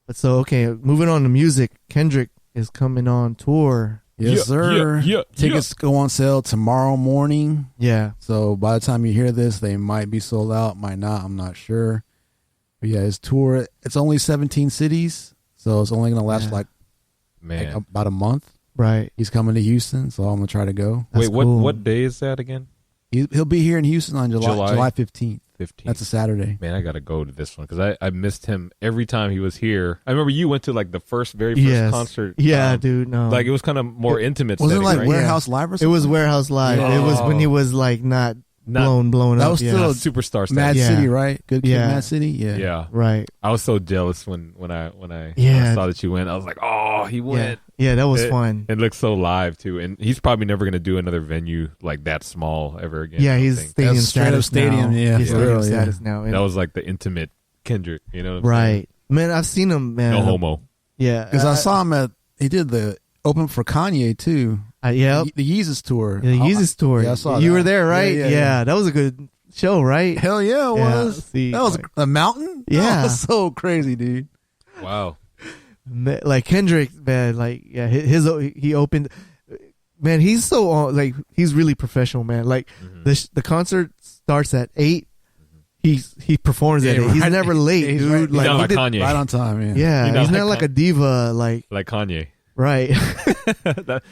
But so, okay, moving on to music. Kendrick is coming on tour. Yes, sir. Tickets go on sale tomorrow morning. Yeah. So by the time you hear this, they might be sold out, might not. I'm not sure. But yeah, his tour, it's only 17 cities. So it's only going to last like about a month. Right. He's coming to Houston, so I'm going to try to go. Wait, what day is that again? He'll be here in Houston on July 15th. 15th. That's a Saturday. Man, I got to go to this one because I missed him every time he was here. I remember you went to like the very first concert. Yeah, dude. No. Like it was kind of more intimate. Was it like right? Warehouse Live or something? It was Warehouse Live. Yeah. It was when he was like not blown that up. was Yeah. still superstar status. Mad City, right? Good Kid, Yeah. Mad City. Yeah. Yeah. Right. I was so jealous when I saw that you went. I was like, oh, he went. Yeah, that was fun. It looks so live too, and he's probably never going to do another venue like that small ever again. Yeah, he's stadium That's straight up status stadium, now. yeah, He's for stadium real, yeah. status now. And- That was like the intimate Kendrick, you know what I'm right. Man, I've seen him, man. saying? No homo. Yeah. Because I saw him he did the open for Kanye too. Yep. The Yeezus tour. The Yeezus tour. Yeah, I saw you that. were there, right? Yeah. That was a good show, right? Hell yeah, it Yeah, was. see, that was like- a mountain? Yeah. That was so crazy, dude. Wow. Like Kendrick, man, like he opened. Man, he's so like he's really professional, man. Like the concert starts at 8. He performs at 8. He's right. never late, He's dude. right. He's not like he Kanye. Right on time, yeah. Yeah, He's not he's like not like a diva, like Kanye. right.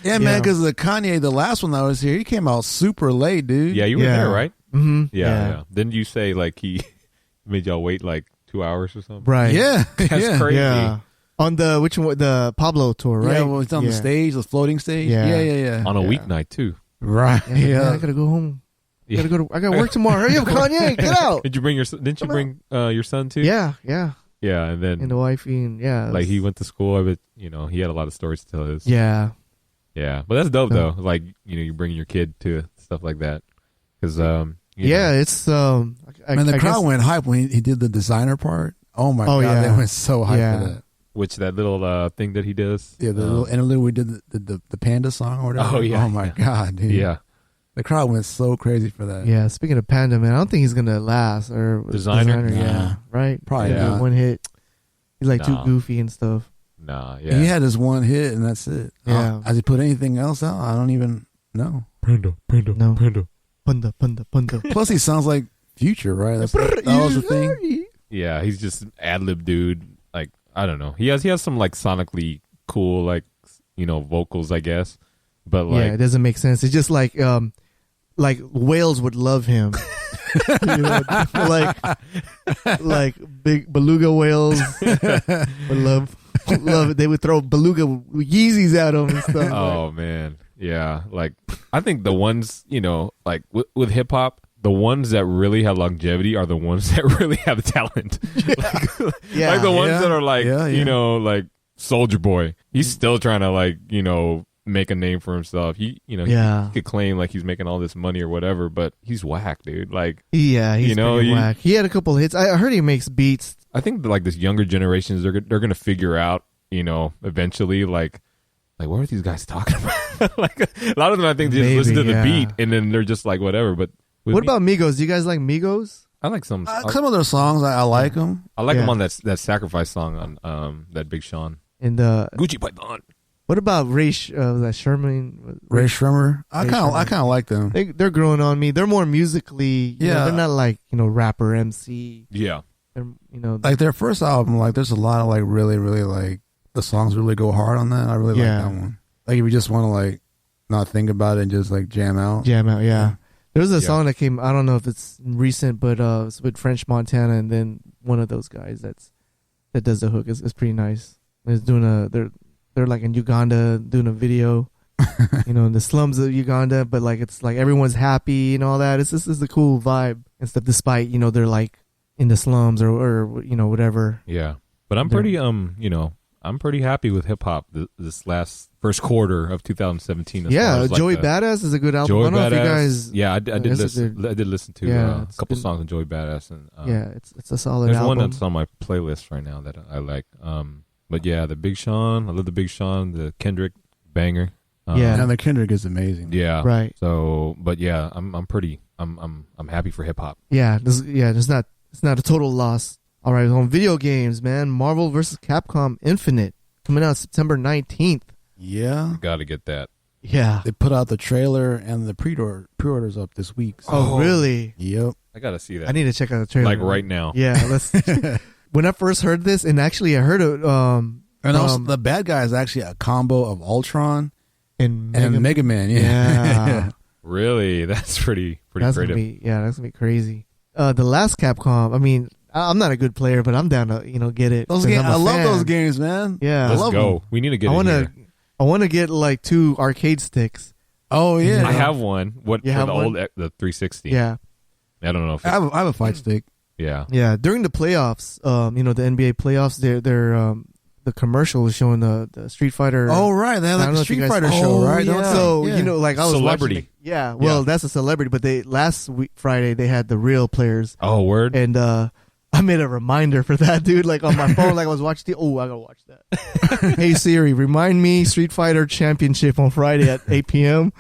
Yeah, man, because the Kanye, the last one that was here, he came out super late, dude. Yeah, you were Yeah. there, right? Mm-hmm. Yeah. Didn't you say like he made y'all wait like 2 hours or something? Right. Yeah. That's yeah. crazy. Yeah. On the which one? The Pablo tour, right? Yeah, well, it's on the stage, the floating stage. Yeah. Yeah. On a weeknight too. Right. Yeah, man, Yeah. I gotta go home. Yeah. I got work tomorrow. Hurry up, Kanye, get out. Did you bring Didn't you bring your son too? Yeah, Yeah, and then and the wifey, and like he went to school. But he had a lot of stories to tell. Yeah, But that's dope though. Like you bringing your kid to stuff like that because it's Man, the crowd went hype when he did the designer part. Oh my god, yeah. they went so hype Yeah. for that. which that little thing that he does. Yeah, the little interlude we did the panda song or whatever. Oh, yeah. Oh my god, dude. Yeah, The crowd went so crazy for that. Yeah, speaking of Panda, man, I don't think he's gonna last or Designer? yeah, Nah. right? Probably Yeah, not. one hit. He's like too Nah. goofy and stuff. nah, He yeah. had his one hit and that's it. Yeah. Has he put anything else out? I don't even know. Panda, No. panda. Punda. Plus, he sounds like Future, right? That was the thing. Yeah, he's just an ad lib dude. Like I don't know. He has some like sonically cool like vocals, I guess. But like Yeah, it doesn't make sense. It's just like whales would love him. like big beluga whales would love it. They would throw beluga Yeezys at him and stuff. oh man, yeah. Like I think the ones like with hip hop. The ones that really have longevity are the ones that really have talent. Yeah. Like the ones Yeah. that are like, Yeah. like Soldier Boy. He's still trying to like, make a name for himself. He could claim like he's making all this money or whatever, but he's whack, dude. Like, He's pretty whack. He had a couple hits. I heard he makes beats. I think like this younger generations, they're going to figure out, eventually like what are these guys talking about? Like a lot of them, I think they just listen to the beat and then they're just like, whatever. But What about Migos? Do you guys like Migos? I like some Some of their songs, I like them. I like Yeah. him on that Sacrifice song on that Big Sean. And Gucci Python. what about Ray Sherman? Ray Shremmer. I Ray kind Shremmer. of like them. They're growing on me. They're more musically. Yeah. They're not like rapper MC. Yeah. They're Like their first album, like there's a lot of like really, really like the songs really go hard on that. I really Yeah. like that one. Like if you just want to like not think about it and just like jam out. jam out. Yeah. There's a Yeah. song that came. I don't know if it's recent, but it's with French Montana, and then one of those guys that does the hook is pretty nice. It's doing they're like in Uganda doing a video, in the slums of Uganda, but like it's like everyone's happy and all that. It's a cool vibe and stuff. Despite they're like in the slums or whatever. Yeah. But I'm pretty I'm pretty happy with hip hop this first quarter of 2017. As far Yeah, as, like, Joey Badass is a good album. Joey I don't know if you Badass. guys. Yeah, I did Yes, listen. I did listen to Yeah, a it's couple been- songs of Joey Badass, and Yeah, it's a solid there's album. one that's on my playlist right now that I like. But yeah, the Big Sean, I love the Big Sean, the Kendrick banger. Yeah. And the Kendrick is amazing. yeah, Right. So, but yeah, I'm happy for hip hop. Yeah, it's not a total loss. All right, on video games, man. Marvel vs. Capcom Infinite coming out September 19th. Yeah. Got to get that. Yeah. They put out the trailer and the pre-orders up this week. So. Oh, really? Yep. I got to see that. I need to check out the trailer. like right now. Yeah, let's. When I first heard this, and actually I heard it And also the bad guy is actually a combo of Ultron in and Mega Man. Yeah. Yeah. Really, that's pretty That's creative. that's gonna be crazy. The last Capcom, I mean, I'm not a good player, but I'm down to get it. Those 'cause games, I'm a I love fan. those games, man. Yeah, Let's love go. them. We need to get I it want here. to. I want to get like 2 arcade sticks. Oh yeah. I have one. What You for have the one? old the 360? Yeah, I don't know if I have a fight stick. Yeah. Yeah. During the playoffs, the NBA playoffs, the commercial was showing the Street Fighter. Oh, right. They had like a Street Fighter show, right? Yeah. So, like I was Celebrity. watching. That's a celebrity. But last week, Friday, they had the real players. Oh, word. And I made a reminder for that, dude. Like on my phone, like I was watching. I gotta watch that. Hey Siri, remind me Street Fighter Championship on Friday at 8 p.m.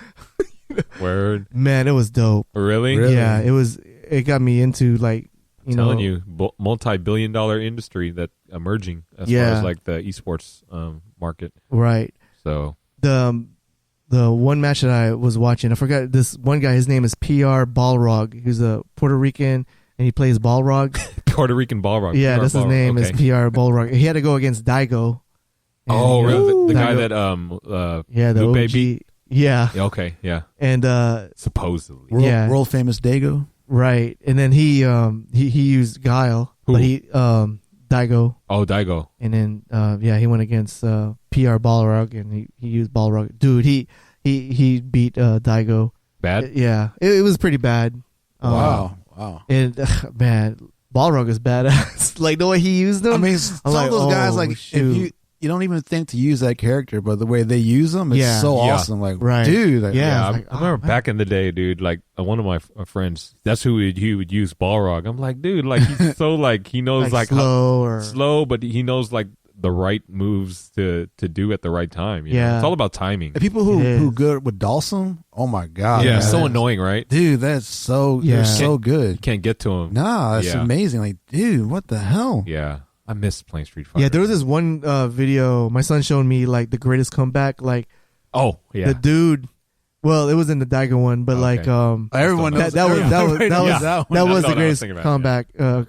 Word. Man, it was dope. Really? Yeah, it was. It got me into like telling you, multi-billion-dollar industry that emerging as far as like the esports market. Right. So the one match that I was watching, I forgot this one guy. His name is PR Balrog. He's a Puerto Rican. And he plays Balrog. Puerto Rican Balrog. Yeah, PR that's his name is PR Balrog. He had to go against Daigo. Oh, really? The guy that the Blue OG. Baby. Yeah. Okay. Yeah. And supposedly, world famous Daigo. Right, and then he used Guile, but he Daigo. Oh, Daigo. And then he went against PR Balrog, and he used Balrog. Dude, he beat Daigo. Bad. Yeah, it was pretty bad. Wow. And man, Balrog is badass. Like the way he used them. I mean, some of those guys, like if you don't even think to use that character, but the way they use them, it's so awesome. Like, dude, like, I remember back in the day, dude. Like one of my friends, that's who he would use Balrog. I'm like, dude, like he's so like he knows like slow, but he knows like the right moves to do at the right time. You know? It's all about timing. The people who good with Dawson, oh my god, yeah, so annoying, right? Dude, that's so they're so good. You can't get to him. Nah, it's amazing. Like, dude, what the hell? Yeah, I miss playing Street Fighter. Yeah, there was this one video my son showed me, like the greatest comeback. Like, the dude. Well, it was in the Daigo one, but everyone knows that was the greatest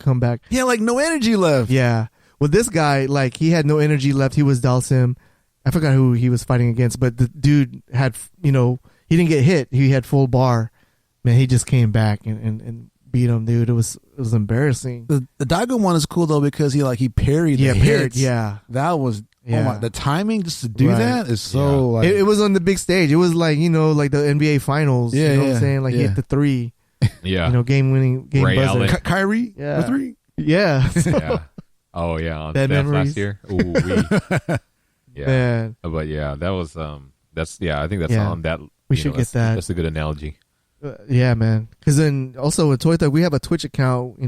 comeback. He had like no energy left. Yeah. Well, this guy, like, he had no energy left. He was Dalsim. I forgot who he was fighting against, but the dude had, he didn't get hit. He had full bar. Man, he just came back and beat him, dude. It was embarrassing. The Daigo one is cool though because he parried the hits. Yeah, that was the timing just to do that is so like it was on the big stage. It was like like the NBA finals. Yeah, you know what I'm saying? Like he hit the three. Yeah, game winning game Ray buzzer. Allen. Kyrie, the three. Yeah. Yeah. Oh yeah, on Bad memories. last year. Ooh, yeah. Man. But yeah, that was I think that's on that. We should get that. That's a good analogy. Yeah, man. Because then also with Toy Thug, we have a Twitch account. We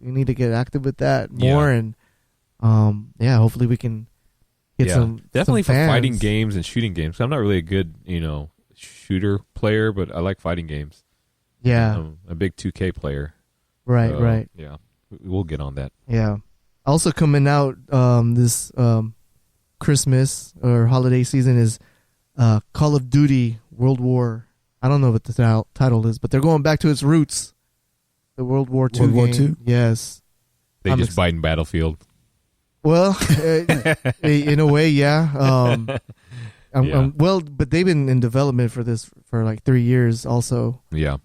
need to get active with that more, and hopefully we can get some definitely some for fans. fighting games and shooting games. I'm not really a good shooter player, but I like fighting games. Yeah, I'm a big 2K player. Right, right. Yeah, we'll get on that. Yeah. Also coming out this Christmas or holiday season is Call of Duty World War. I don't know what the title is, but they're going back to its roots. The World War II. World War II? Yes. They just Biden Battlefield. Well, in a way, yeah. Well, but they've been in development for this for like 3 years also. Yeah.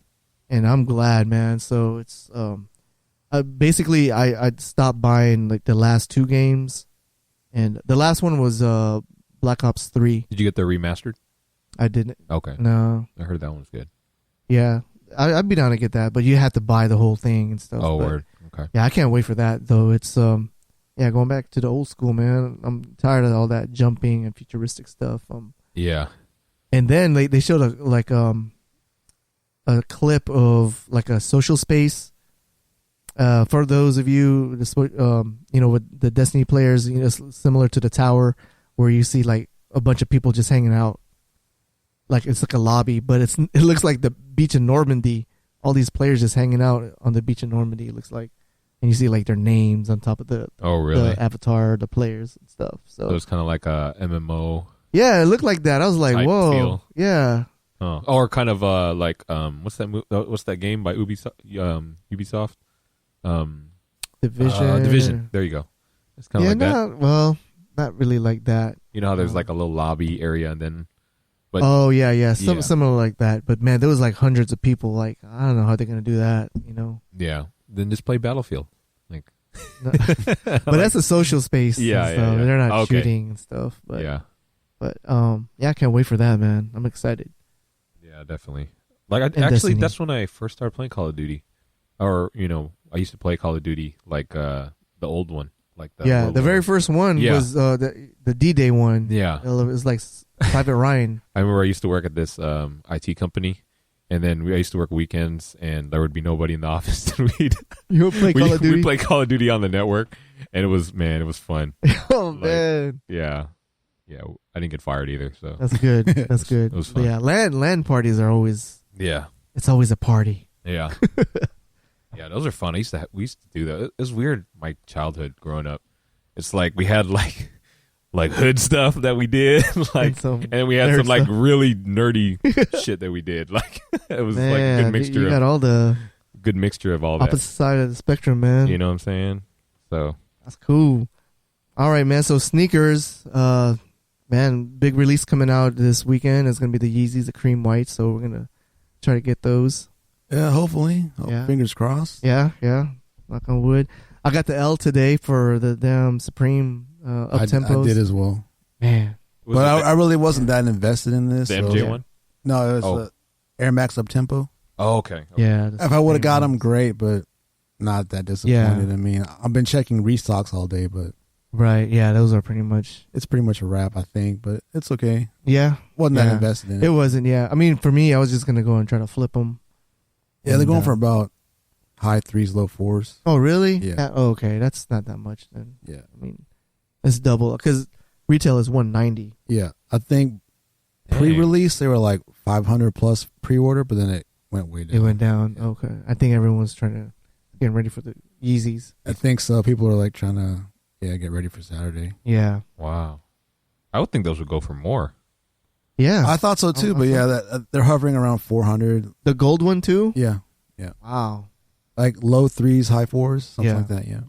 And I'm glad, man. So it's basically I stopped buying like the last two games, and the last one was Black Ops 3. Did you get the remastered? I didn't. Okay. No. I heard that one was good. Yeah, I'd be down to get that, but you have to buy the whole thing and stuff. Oh, but, word. Okay. Yeah, I can't wait for that though. It's going back to the old school, man. I'm tired of all that jumping and futuristic stuff. Yeah. And then they showed a clip of like a social space. For those of you, with the Destiny players, similar to the tower, where you see like a bunch of people just hanging out. Like it's like a lobby, but it looks like the beach in Normandy. All these players just hanging out on the beach in Normandy. It looks like, and you see like their names on top of the the avatar, the players and stuff. So it was kind of like a MMO. Yeah, it looked like that. I was like, whoa, feel. Yeah. Oh, or kind of like what's that game by Ubisoft? Division. Division. There you go. It's kind of like that. Well, not really like that. You know how there's like a little lobby area and then. But, similar like that. But man, there was like hundreds of people. Like I don't know how they're gonna do that. Yeah. Then just play Battlefield. Like. But that's a social space. Yeah, and stuff. Yeah. They're not shooting and stuff. But yeah. But I can't wait for that, man. I'm excited. Yeah, definitely. Like actually, Destiny. that's when I first started playing Call of Duty, or I used to play Call of Duty like the old one, like the very first one was the D-Day one. Yeah, it was like Private Ryan. I remember I used to work at this IT company, and then I used to work weekends, and there would be nobody in the office. And You would play Call of Duty? We play Call of Duty on the network, and it was fun. Oh, man. Yeah, I didn't get fired either, so that's good. That's good. It was fun. Yeah, LAN parties are always it's always a party. Yeah. Yeah, those are fun. We used to do that. It was weird. My childhood growing up, it's like we had like hood stuff that we did, and we had some like really nerdy shit that we did. Like it was like a good mixture. You got all the good mixture of all that. Opposite side of the spectrum, man. You know what I'm saying? So that's cool. All right, man. So sneakers, man, big release coming out this weekend. It's gonna be the Yeezys, the cream white. So we're gonna try to get those. Yeah, hopefully. Fingers crossed. Yeah. Knock on wood. I got the L today for the damn Supreme up tempos. I did as well. Man. But I really wasn't that invested in this. The MJ one? No, it was Air Max up tempo. Oh, okay. Yeah. If I would have got them, great, but not that disappointed. I mean, I've been checking restocks all day, but right. Yeah, those are pretty much. It's pretty much a wrap, I think, but it's okay. Yeah. Wasn't that invested in it. It wasn't, yeah. I mean, for me, I was just going to go and try to flip them. Yeah, they're going for about high 3s, low 4s. Oh, really? Yeah. Okay, that's not that much then. Yeah. I mean, it's double because retail is $190. Yeah. I think pre-release, they were like 500 plus pre-order, but then it went way down. It went down. Yeah. Okay. I think everyone's getting ready for the Yeezys. I think so. People are like trying to get ready for Saturday. Yeah. Wow. I would think those would go for more. Yeah, I thought so too. But they're hovering around 400. The gold one too? Yeah. Wow. Like low 3s, high 4s, something like that. Yeah.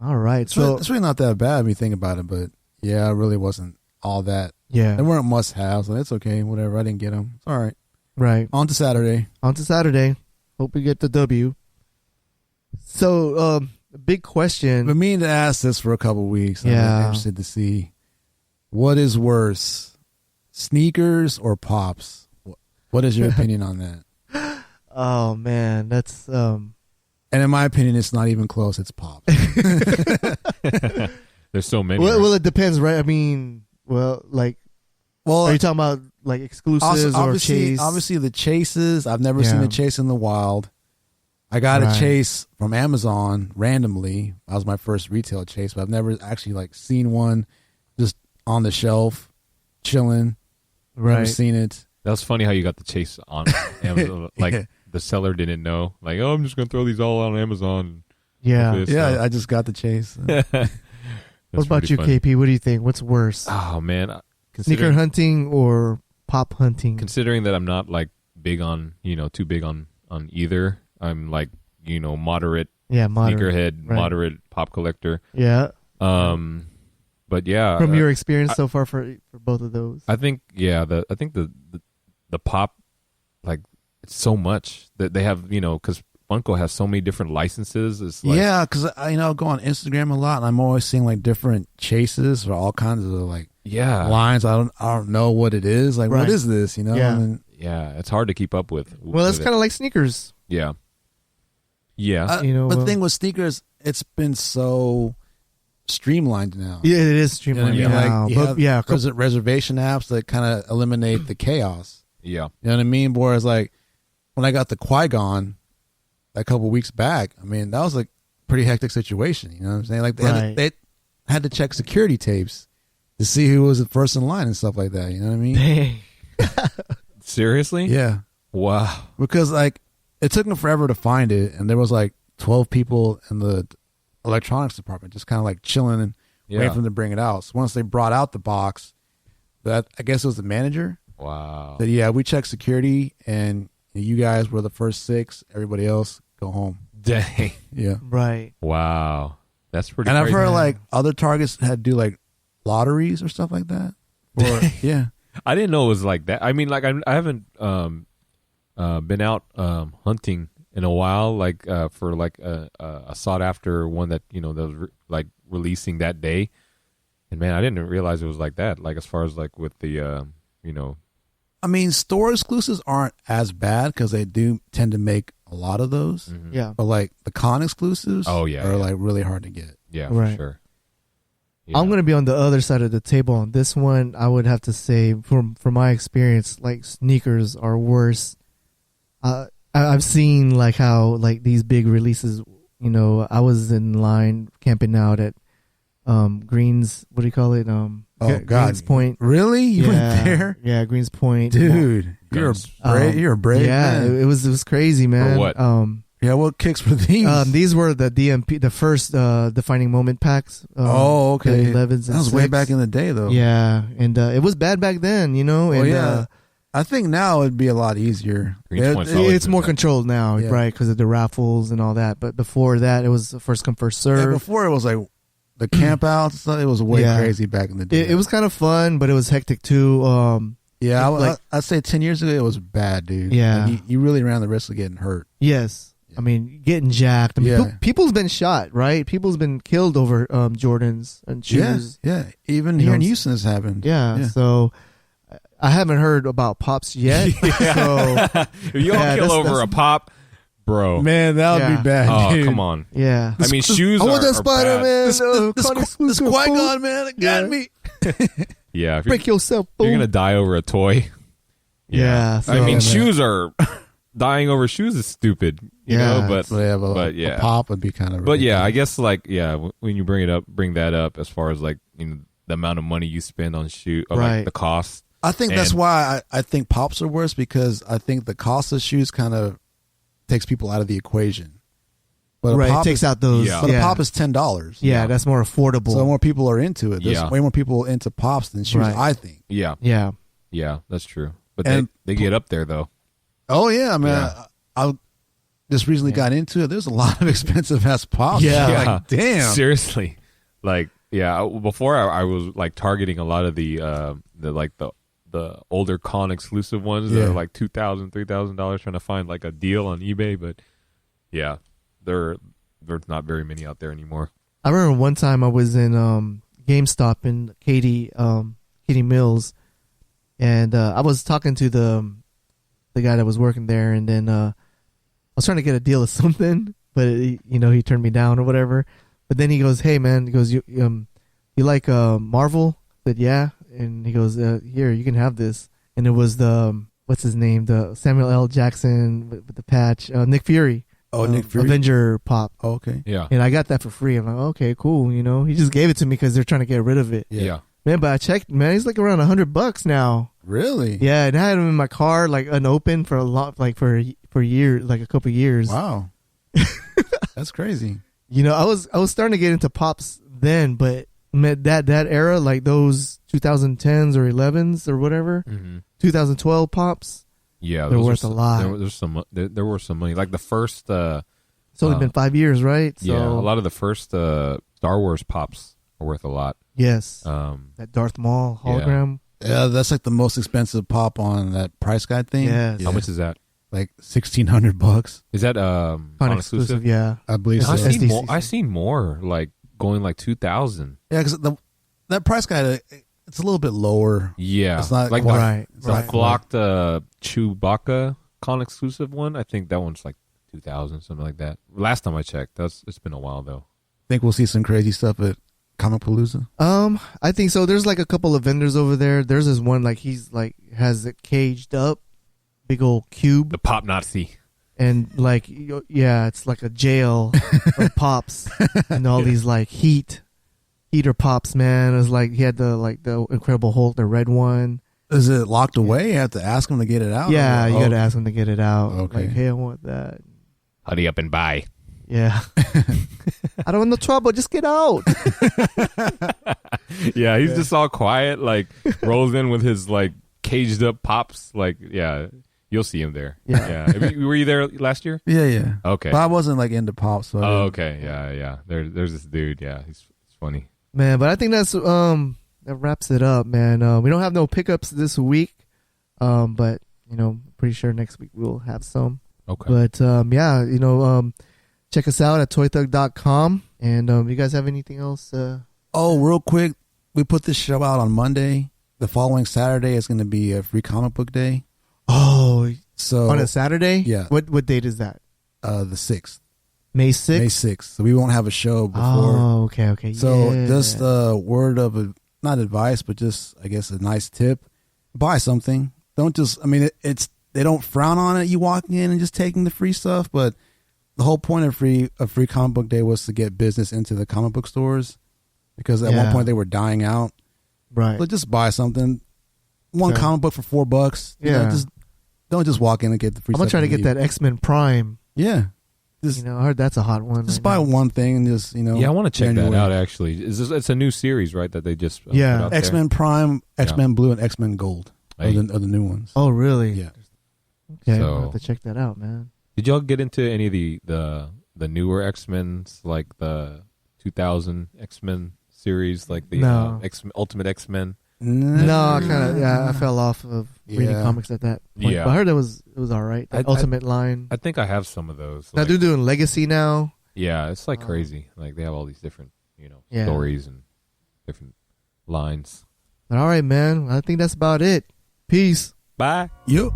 All right. It's really not that bad when you think about it. But yeah, it really wasn't all that. Yeah. They weren't must-haves. Like, it's okay. Whatever. I didn't get them. It's all right. Right. On to Saturday. Hope we get the W. So, big question. I've been meaning to ask this for a couple weeks. Yeah. I'm interested to see what is worse, sneakers or pops? What is your opinion on that? Oh man, that's And in my opinion, it's not even close. It's pops. There's so many. Well, it depends, right? I mean, are you talking about like exclusives or chase? Obviously, the chases. I've never seen a chase in the wild. I got a chase from Amazon randomly. That was my first retail chase, but I've never actually seen one just on the shelf, chilling. Right. Never seen it. That was funny how you got the chase on Amazon. The seller didn't know. Like, oh, I'm just going to throw these all on Amazon. Yeah. I just got the chase. What about you, funny. KP? What do you think? What's worse? Oh, man. Sneaker hunting or pop hunting? Considering that I'm not big on, too big on either. I'm moderate. Yeah, moderate. Sneakerhead, moderate pop collector. Yeah. But yeah. From your experience so far for both of those? I think, the pop, it's so much that they have, because Funko has so many different licenses. It's because I go on Instagram a lot, and I'm always seeing different chases or all kinds of lines. I don't know what it is. What is this? Yeah, it's hard to keep up with. Well, it's kind of like sneakers. Yeah. But the thing with sneakers, it's been so streamlined now. Yeah, it is streamlined now. Because reservation apps that kind of eliminate the chaos. Yeah, you know what I mean. Whereas when I got the Qui-Gon a couple weeks back, I mean that was a pretty hectic situation. You know what I'm saying? They had to check security tapes to see who was the first in line and stuff like that. You know what I mean? Seriously? Yeah. Wow. Because it took them forever to find it, and there was 12 people in the electronics department just kind of chilling and waiting for them to bring it out. So once they brought out the box, I guess it was the manager. Wow. Said, we checked security, and you guys were the first 6. Everybody else, go home. Dang. Yeah. Right. Wow. That's pretty. And crazy. I've heard other Targets had to do lotteries or stuff like that. Or yeah. I didn't know it was like that. I mean, I haven't been out hunting in a while, for a sought after one that that was releasing that day. And man, I didn't realize it was like that. As far as with the I mean, store exclusives aren't as bad because they do tend to make a lot of those. Mm-hmm. Yeah. But like the con exclusives are yeah. like really hard to get. Yeah, right. for sure. Yeah. I'm going to be on the other side of the table on this one. I would have to say, from my experience, like sneakers are worse. I've seen like how like these big releases. You know, I was in line camping out at Greens. What do you call it? Greens Point. Really? You went there? Yeah, Greens Point, dude. You're a brave man. It was crazy, man. For what? Yeah, what kicks were these? These were the DMP, the first defining moment packs. Okay. 11s. That was way back in the day, though. Yeah, and it was bad back then, you know. And, yeah. I think now it'd be a lot easier. It's more controlled now, right? Because of the raffles and all that. But before that, it was first come, first serve. Yeah, before it was like the camp outs. It was way crazy back in the day. It was kind of fun, but it was hectic too. I'd say 10 years ago it was bad, dude. Yeah, like you really ran the risk of getting hurt. Yes. I mean, getting jacked. I mean, people's been shot, right? People's been killed over Jordans and shoes. Yeah. Even here in Houston, this happened. Yeah. So I haven't heard about Pops yet. So if you all kill over a Pop, bro, man, that would be bad. Dude. Oh, come on. Yeah. I mean, shoes. I want that Spider-Man. This Qui-Gon, man, it got me. Yeah. Break yourself. You're gonna die over a toy. Yeah. I mean, shoes are. Dying over shoes is stupid, you know. But a pop would be kind of. But ridiculous. I guess when you bring that up, as far as like the amount of money you spend on shoe, or like the cost. I think that's why I think pops are worse, because I think the cost of shoes kind of takes people out of the equation. But it takes out those. But a pop is $10. Yeah, that's more affordable. So more people are into it. There's way more people into pops than shoes. I think. Yeah, that's true. But they get up there though. Oh yeah, I mean, I just recently got into it. There's a lot of expensive ass pops. Yeah, like, damn. Seriously, like before I was like targeting a lot of the older con exclusive ones that are like $2,000, $3,000, trying to find like a deal on eBay. But yeah, there's not very many out there anymore. I remember one time I was in GameStop in Katy Mills, and I was talking to the guy that was working there, and then I was trying to get a deal of something, but he turned me down or whatever. But then he goes, "Hey man," he goes, "You like Marvel?" I said, "Yeah," and he goes, "Here, you can have this." And it was the what's his name, the Samuel L. Jackson with the patch, Nick Fury. Oh, Nick Fury, Avenger pop. Oh, okay, yeah. And I got that for free. I'm like, okay, cool. He just gave it to me because they're trying to get rid of it. Yeah. Man, but I checked, man, he's like around $100 now. Really? Yeah, and I had him in my car, like unopened for a lot, like for years, like a couple years. Wow, that's crazy. I was starting to get into pops then, but that era, like those 2010s or 11s or whatever, 2012 pops. Yeah, they're worth a lot. There were some money, like the first. It's only been 5 years, right? So, yeah, a lot of the first Star Wars pops are worth a lot. Yes, that Darth Maul hologram. Yeah, that's like the most expensive pop on that price guide thing. Yes. How much is that? Like $1,600. Is that con exclusive? Yeah, I believe so. I've seen more like going like 2,000. Yeah, because that price guide, it's a little bit lower. Yeah, it's not like the blocked Chewbacca con exclusive one. I think that one's like 2,000, something like that. Last time I checked, it's been a while though. Think we'll see some crazy stuff at Comic Palooza? I think so. There's like a couple of vendors over there. There's this one like he's like has it caged up, big old cube. The Pop Nazi. And like it's like a jail of pops and all these like heater pops, man. It was like he had the Incredible Hulk, the red one. Is it locked away? You have to ask him to get it out? Yeah, you got to ask him to get it out. Okay. Like, hey, I want that. Hurry up and buy. Yeah. I don't want no trouble. Just get out. Yeah, he's just all quiet, like rolls in with his like caged up pops. Like, yeah, you'll see him there. Yeah. Were you there last year? Yeah. Okay. But I wasn't like into pops. So okay. Yeah. There's this dude. Yeah, he's funny. Man, but I think that wraps it up, man. We don't have no pickups this week, but pretty sure next week we'll have some. Okay. But check us out at toythug.com. And you guys have anything else? Oh, real quick, we put this show out on Monday. the following Saturday is going to be a free comic book day. Oh, so on a Saturday? Yeah. What date is that? The 6th. May 6th? May 6th. So we won't have a show before. Oh, okay. So just a word of not advice, but just, I guess, a nice tip. Buy something. Don't just, I mean, they don't frown on it. You walking in and just taking the free stuff, but the whole point of free comic book day was to get business into the comic book stores, because at one point they were dying out. Right. So just buy something. One comic book for $4. You know, just don't just walk in and get the free I'm stuff. going to try to get that X-Men Prime. Yeah. Just, I heard that's a hot one. Just buy one thing and just, Yeah, I want to check that out, actually. It's a new series, right, that they just put out there? X-Men Prime, X-Men Blue, and X-Men Gold are the new ones. Oh, really? Yeah. Okay, I'll have to check that out, man. Did y'all get into any of the newer X-Men's, like the 2000 X-Men series, like the Ultimate X-Men? No, I fell off of reading comics at that point. Yeah. But I heard it was all right. The Ultimate line. I think I have some of those. Now they're doing Legacy now. Yeah, it's like crazy. Like they have all these different, stories and different lines. But all right, man. I think that's about it. Peace. Bye. Yep.